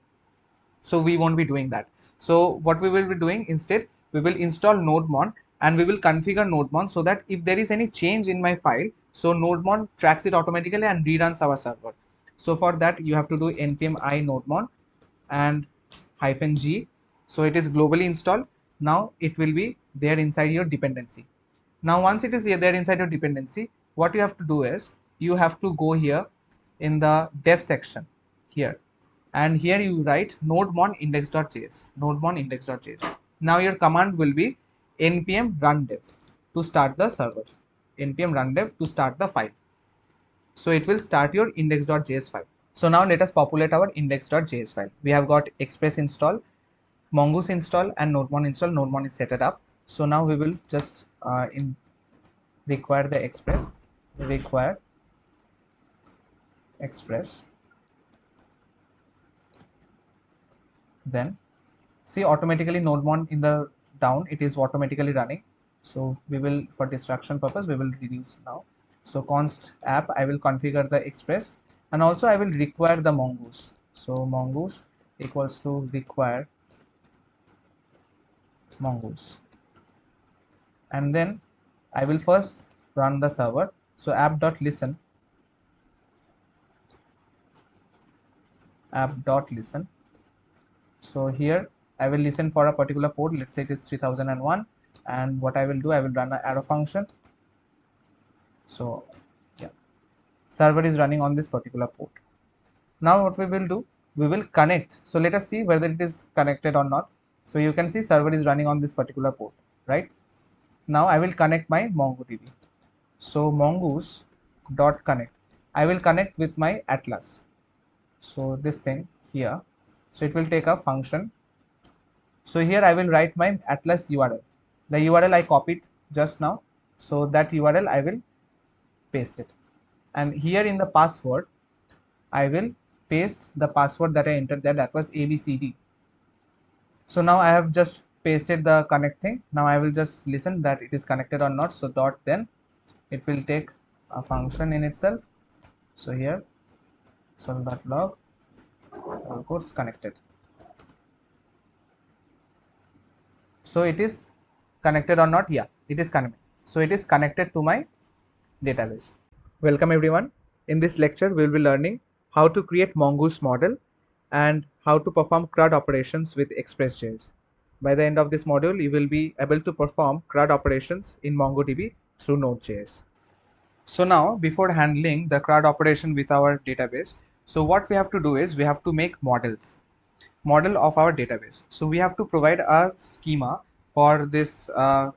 So we won't be doing that. So what we will be doing instead, we will install nodemon and we will configure nodemon so that if there is any change in my file, so nodemon tracks it automatically and reruns our server. So for that you have to do npm I nodemon and -g. So it is globally installed. Now it will be there inside your dependency. Now once it is there inside your dependency, what you have to do is you have to go here in the dev section here, and here you write nodemon index.js, nodemon index.js. Now your command will be npm run dev to start the server, npm run dev to start the file. So it will start your index.js file. So now let us populate our index.js file. We have got express install, mongoose install and nodemon install. Nodemon is set it up. So now we will just require the express, require express, then see automatically nodemon in the down, it is automatically running. So we will, for distraction purpose, we will reduce now. So const app, I will configure the express, and also I will require the mongoose. So mongoose equals to require mongoose, and then I will first run the server. So app.listen, app.listen. So here I will listen for a particular port, let's say it is 3001, and what I will do, I will run an arrow function. So yeah, server is running on this particular port. Now what we will do, we will connect. So let us see whether it is connected or not. So you can see server is running on this particular port, right? Now I will connect my MongoDB. So mongoose dot connect, I will connect with my Atlas. So this thing here, so it will take a function. So here I will write my Atlas URL. The URL I copied just now. So that URL I will paste it. And here in the password, I will paste the password that I entered there, that was ABCD. So now I have just pasted the connect thing. Now I will just listen that it is connected or not. So dot, then it will take a function in itself. So here console.log quotes connected. So it is connected or not? Yeah, it is connected. So it is connected to my database. Welcome everyone. In this lecture, we will be learning how to create mongoose model and how to perform CRUD operations with Express.js. By the end of this module, you will be able to perform CRUD operations in MongoDB through Node.js. So now, before handling the CRUD operation with our database, so what we have to do is we have to make model of our database. So we have to provide a schema for this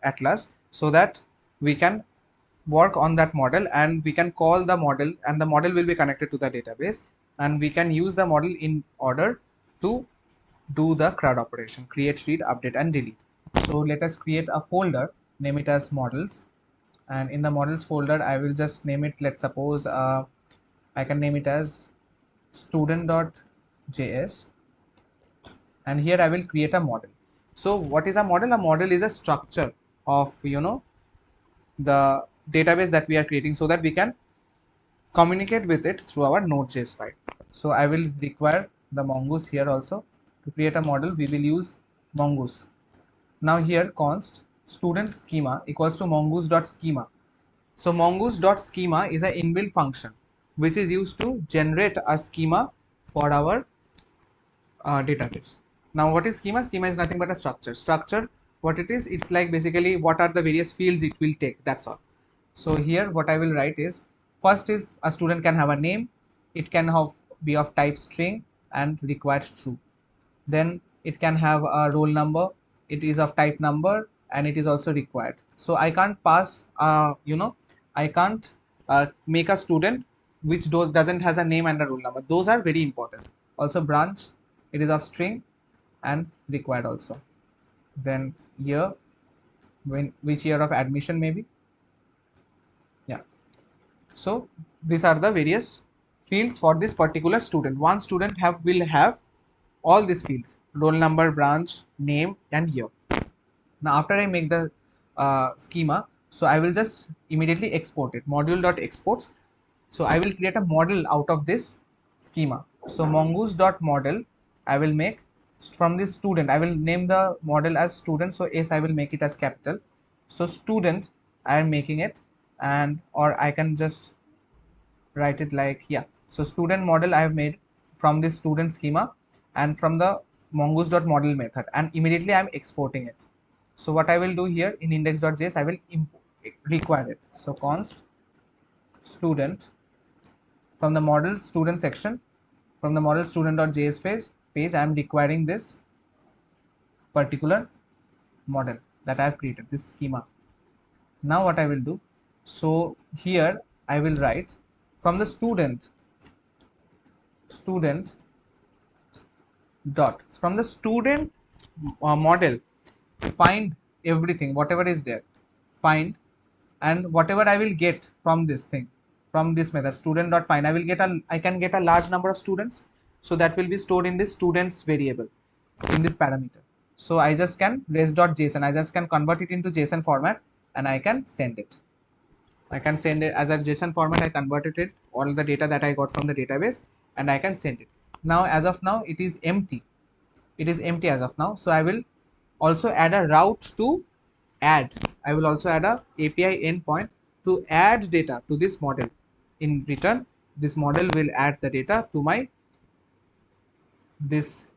Atlas so that we can work on that model, and we can call the model, and the model will be connected to the database, and we can use the model in order to do the CRUD operation: create, read, update and delete. So let us create a folder, name it as models, and in the models folder I will just name it, let's suppose I can name it as student.js, and here I will create a model. So what is a model? A model is a structure of the database that we are creating so that we can communicate with it through our Node.js file. So I will require the mongoose here also. To create a model, we will use mongoose. Now here const student schema equals to mongoose.schema. So mongoose.schema is an inbuilt function which is used to generate a schema for our database. Now what is schema? Schema is nothing but a structure. What it is, it's like basically what are the various fields it will take, that's all. So here what I will write is, first is a student can have a name, it can be of type string and required true. Then it can have a roll number, it is of type number and it is also required. So I can't pass I can't make a student which doesn't has a name and a roll number. Those are very important. Also branch, it is of string and required also. Then year, which year of admission maybe. Yeah. So these are the various fields for this particular student. One student will have all these fields: roll number, branch, name and year. Now after I make the schema, so I will just immediately export it, module.exports. So I will create a model out of this schema. So mongoose.model I will make from this student. I will name the model as student. So S I will make it as capital. So student I am making it, and or I can just write it like, yeah. So student model I have made from this student schema and from the mongoose.model method, and immediately I am exporting it. So what I will do here in index.js, I will require it. So const student from the model student section, from the model student.js page I am requiring this particular model that I have created, this schema. Now what I will do, so here I will write from the student dot from the student model, find everything whatever is there, find, and whatever I will get from this thing, from this method student dot find, I can get a large number of students, so that will be stored in this students variable in this parameter. So I just can res.json, I just can convert it into JSON format, and I can send it. I can send it as a JSON format. I converted it, all the data that I got from the database, and I can send it. Now as of now it is empty, it is empty as of now. So I will also add a route to add, I will also add a API endpoint to add data to this model. In return, this model will add the data to my this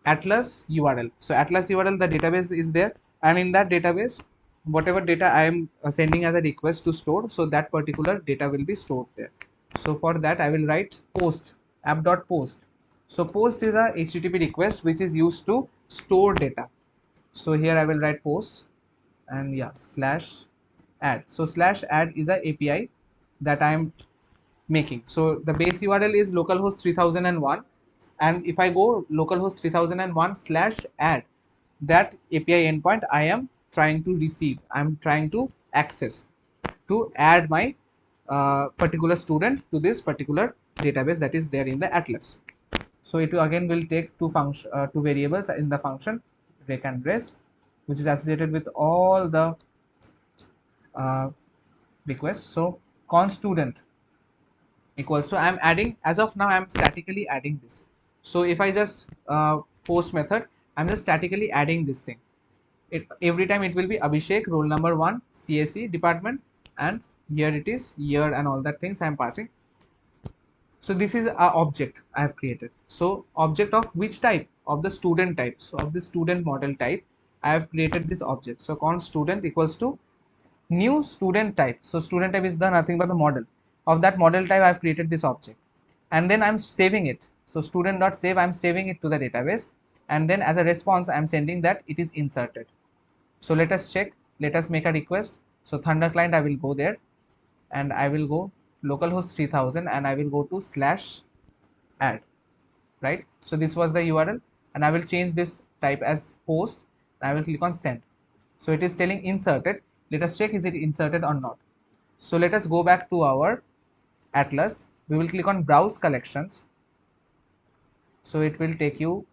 atlas URL. So atlas URL, the database is there, and in that database whatever data I am sending as a request to store, so that particular data will be stored there. So for that I will write post app.post. So post is a HTTP request which is used to store data. So here I will write post, and yeah, slash add. So slash add is a API that I am making. So the base URL is localhost 3001, and if I go localhost 3001 slash add, that API endpoint I am trying to receive, I'm trying to access to add my particular student to this particular database that is there in the atlas. So it again will take two variables in the function rec and res, which is associated with all the uh, requests. So const student equals to, I am adding, as of now I am statically adding this. So if I just post method, I'm just statically adding this thing. It every time it will be Abhishek, roll number 1, CSE department, and here it is year and all that things I am passing. So this is a object I have created. So object of which type? Of the student type. So of the student model type I have created this object. So const student equals to new student type. So student type is the nothing but the model. Of that model type I have created this object, and then I'm saving it. So student.save, I'm saving it to the database, and then as a response I'm sending that it is inserted. So let us check, let us make a request. So Thunder client, I will go there, and I will go localhost 3000, and I will go to slash add, right? So this was the URL, and I will change this type as post, and I will click on send. So it is telling inserted. Let us check is it inserted or not. So let us go back to our atlas. We will click on browse collections. So it will take you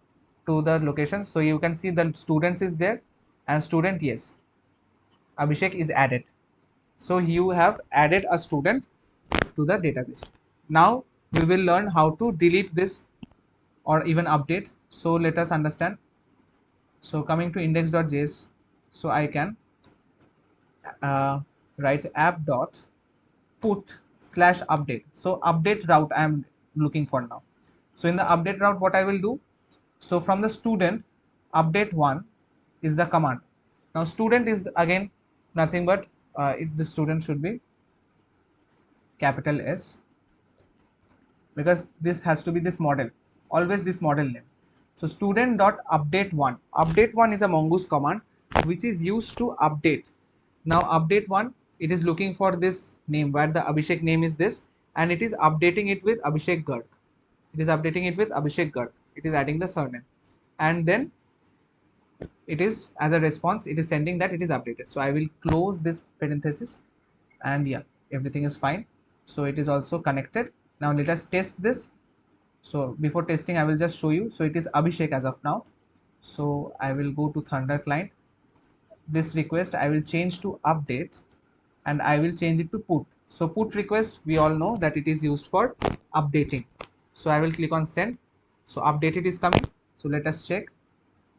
to the location. So you can see the students is there, and student, yes, Abhishek is added. So you have added a student to the database. Now we will learn how to delete this or even update. So let us understand. So coming to index.js, so I can write app dot put slash update. So update route I am looking for now. So in the update route, what I will do, so from the student, update one is the command. Now student is again nothing but the student should be capital S, because this has to be this model, always this model name. So student dot update one is a mongoose command which is used to update. Now update one, it is looking for this name where the Abhishek name is this, and it is updating it with Abhishek Garg. It is updating it with Abhishek Garg. It is adding the surname, and then it is as a response it is sending that it is updated. So I will close this parenthesis, and yeah, everything is fine. So it is also connected. Now let us test this. So before testing I will just show you. So it is Abhishek as of now. So I will go to Thunder client, this request I will change to update, and I will change it to put. So put request, we all know that it is used for updating. So I will click on send. So updated is coming. So let us check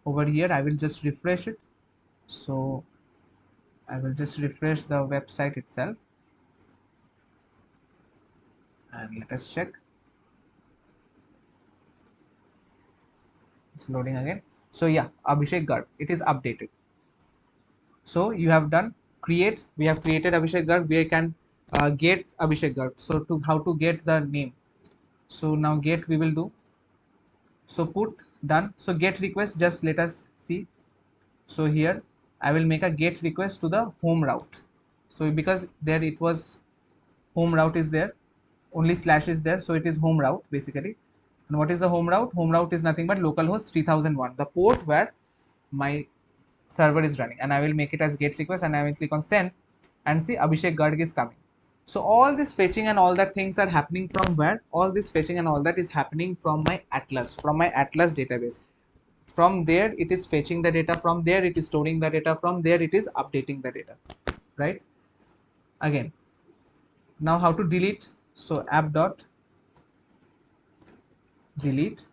over here. I will just refresh it. So I will just refresh the website itself and let us check. It's loading again. So yeah, Abhishek Garg, it is updated. So you have done create, we have created Abhishek Garg, we can get Abhishek Garg. So to how to get the name. So now get we will do. So put done. So get request, just let us see. So here I will make a get request to the home route. So because there it was home route is there, only slash is there, so it is home route basically. And what is the home route? Home route is nothing but localhost 3001, the port where my server is running. And I will make it as get request and I will click on send and see Abhishek Garg is coming. So all this fetching and all that things are happening from where? All this fetching and all that is happening from my Atlas, from my Atlas database. From there it is fetching the data, from there it is storing the data, from there it is updating the data, right? Again, now how to delete? So app dot delete.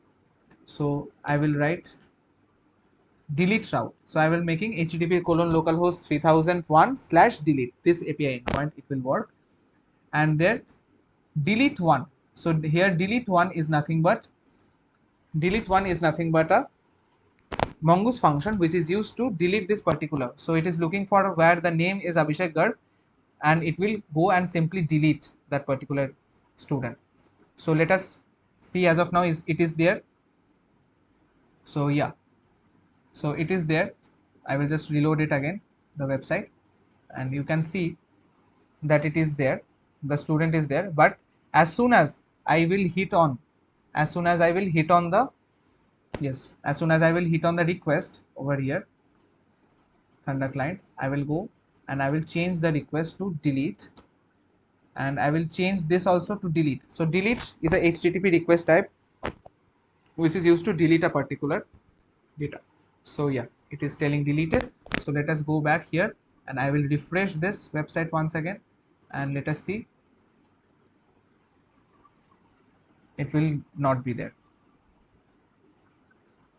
So I will write delete route. So I will making http colon localhost 3001 slash delete this API endpoint, it will work. And there delete one. So here delete one is nothing but a mongoose function which is used to delete this particular. So it is looking for where the name is Abhishek Garg and it will go and simply delete that particular student. So let us see, as of now is it is there. So yeah, so it is there. I will just reload it again, the website, and you can see that it is there, the student is there. But as soon as I will hit on, as soon as I will hit on the, yes, as soon as I will hit on the request over here, Thunder client, I will go and I will change the request to delete, and I will change this also to delete. So delete is a HTTP request type which is used to delete a particular data. So yeah, it is telling deleted. So let us go back here and I will refresh this website once again and let us see. It will not be there.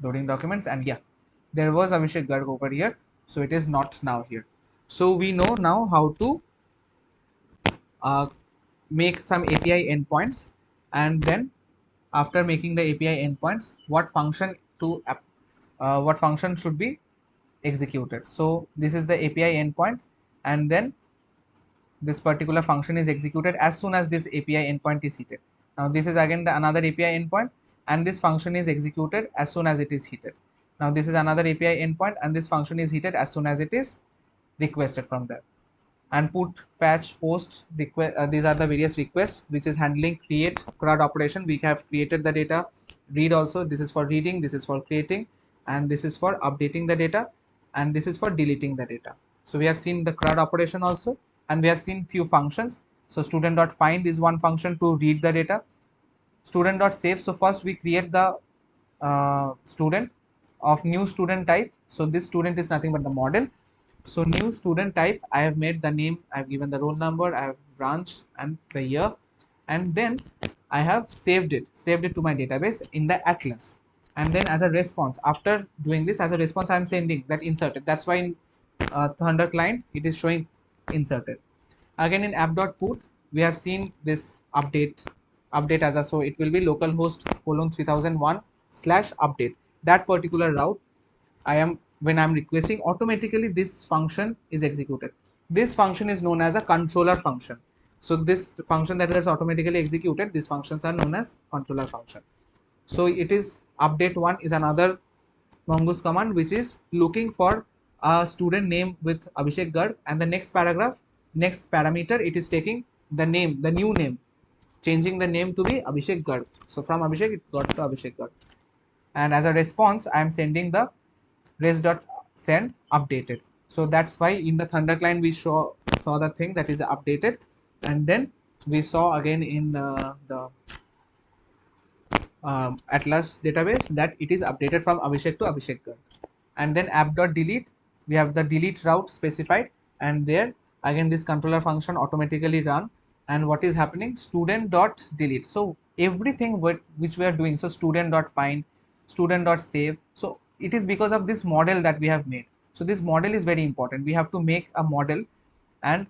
Loading documents, and yeah, there was Abhishek Garg over here, so it is not now here. So we know now how to make some API endpoints, and then after making the API endpoints, what function to what function should be executed. So this is the API endpoint, and then this particular function is executed as soon as this API endpoint is hit. Now this is again the another API endpoint, and this function is executed as soon as it is hit. Now this is another API endpoint, and this function is hit as soon as it is requested from there. And put, patch, post, request, these are the various requests which is handling create CRUD operation. We have created the data. Read also, this is for reading, this is for creating, and this is for updating the data, and this is for deleting the data. So we have seen the CRUD operation also, and we have seen few functions. So student.find is one function to read the data. Student.save, so first we create the student of new student type. So this student is nothing but the model. So new student type, I have made the name, I have given the roll number, I have branch and the year, and then I have saved it to my database in the Atlas. And then as a response, after doing this, as a response, I am sending that inserted. That's why in Thunder client it is showing inserted. Again in app.put, we have seen this update as a, so it will be localhost colon 3001 slash update. That particular route I am, when I am requesting, automatically this function is executed. This function is known as a controller function. So this function that is automatically executed, these functions are known as controller function. So it is update one is another mongoose command which is looking for a student name with Abhishek Garg, and the next paragraph, next parameter, it is taking the name, the new name, changing the name to be Abhishek Garg. So from Abhishek it got to Abhishek Garg. And as a response, I am sending the res.send updated. So that's why in the Thunder client we saw the thing that is updated, and then we saw again in the Atlas database that it is updated from Abhishek to Abhishek Garg. And then app.delete, we have the delete route specified, and there again this controller function automatically run and what is happening, student dot delete. So everything which we are doing, so student dot find, student dot save, so it is because of this model that we have made. So this model is very important. We have to make a model, and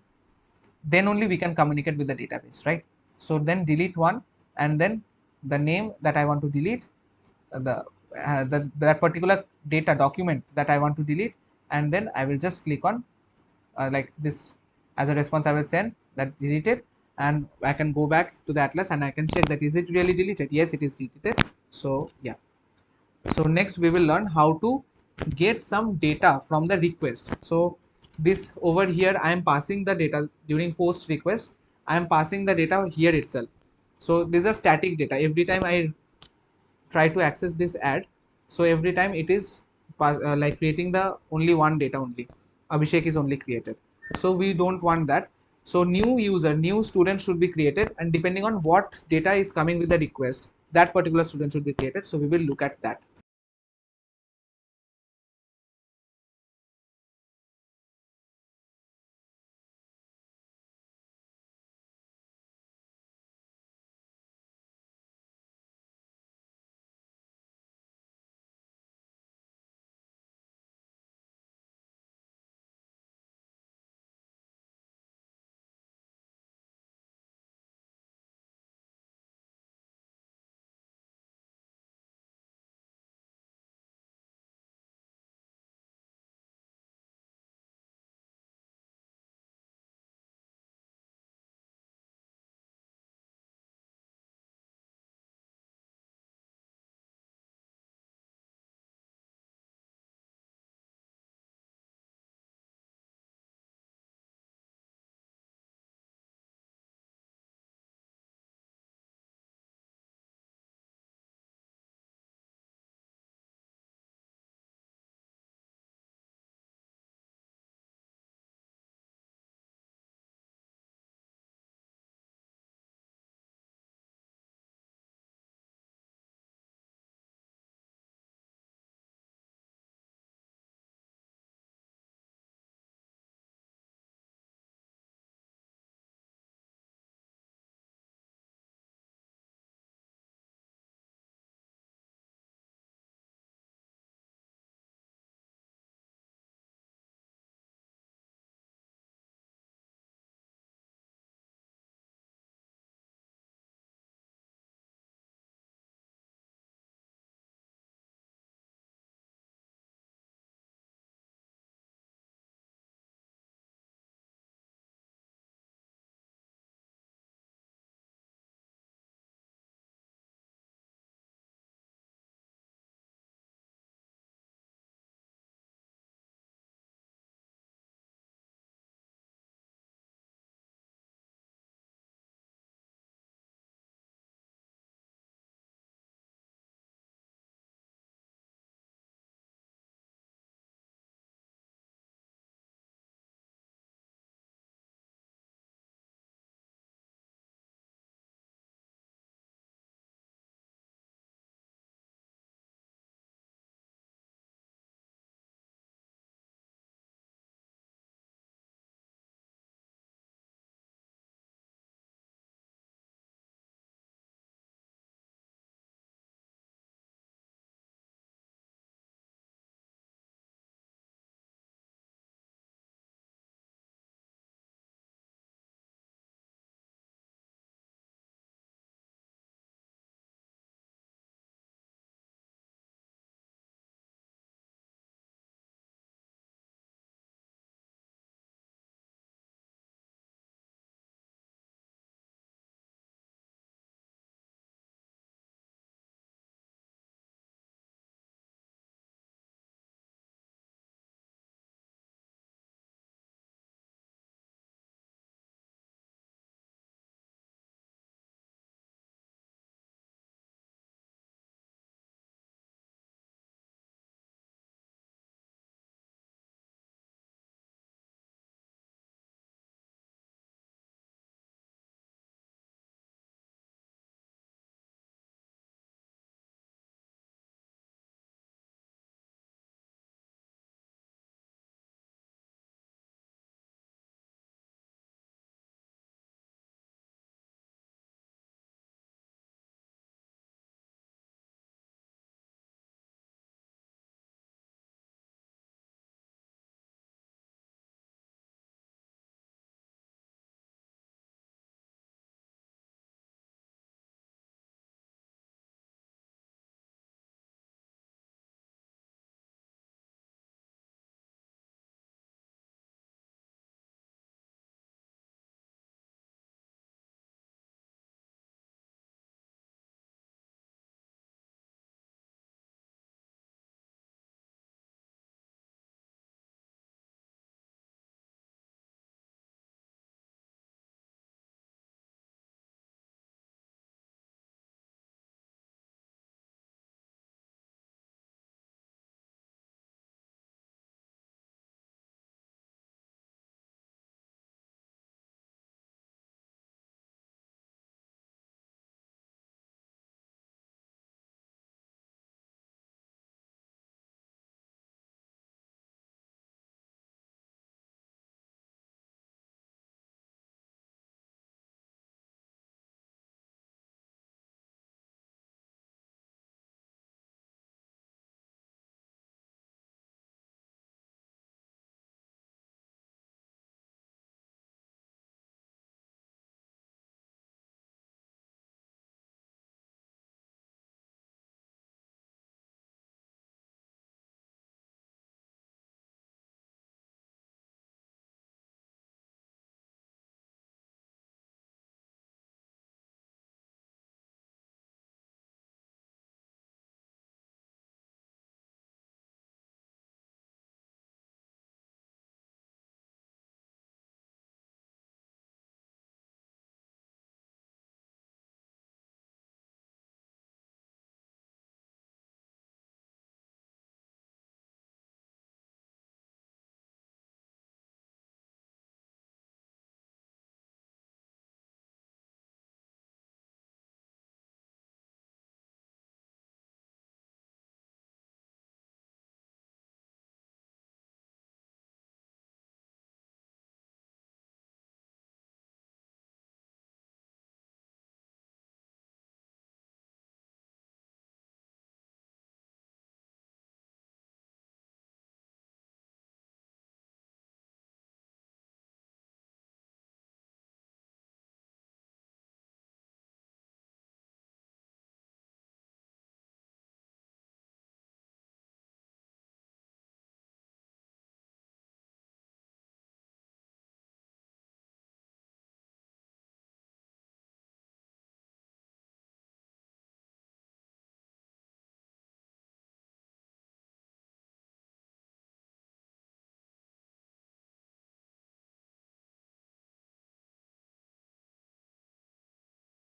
then only we can communicate with the database, right? So then delete one, and then the name that I want to delete, that particular data document that I want to delete, and then I will just click on like this. As a response, I will send that deleted, and I can go back to the atlas and I can check that is it really deleted. Yes, it is deleted. So yeah. So next we will learn how to get some data from the request. So this over here, I am passing the data during post request. I am passing the data here itself. So this is a static data. Every time I try to access this ad, so every time it is like creating the only one data only. Abhishek is only created. So we don't want that. So new user, new student should be created, and depending on what data is coming with the request, that particular student should be created. So we will look at that.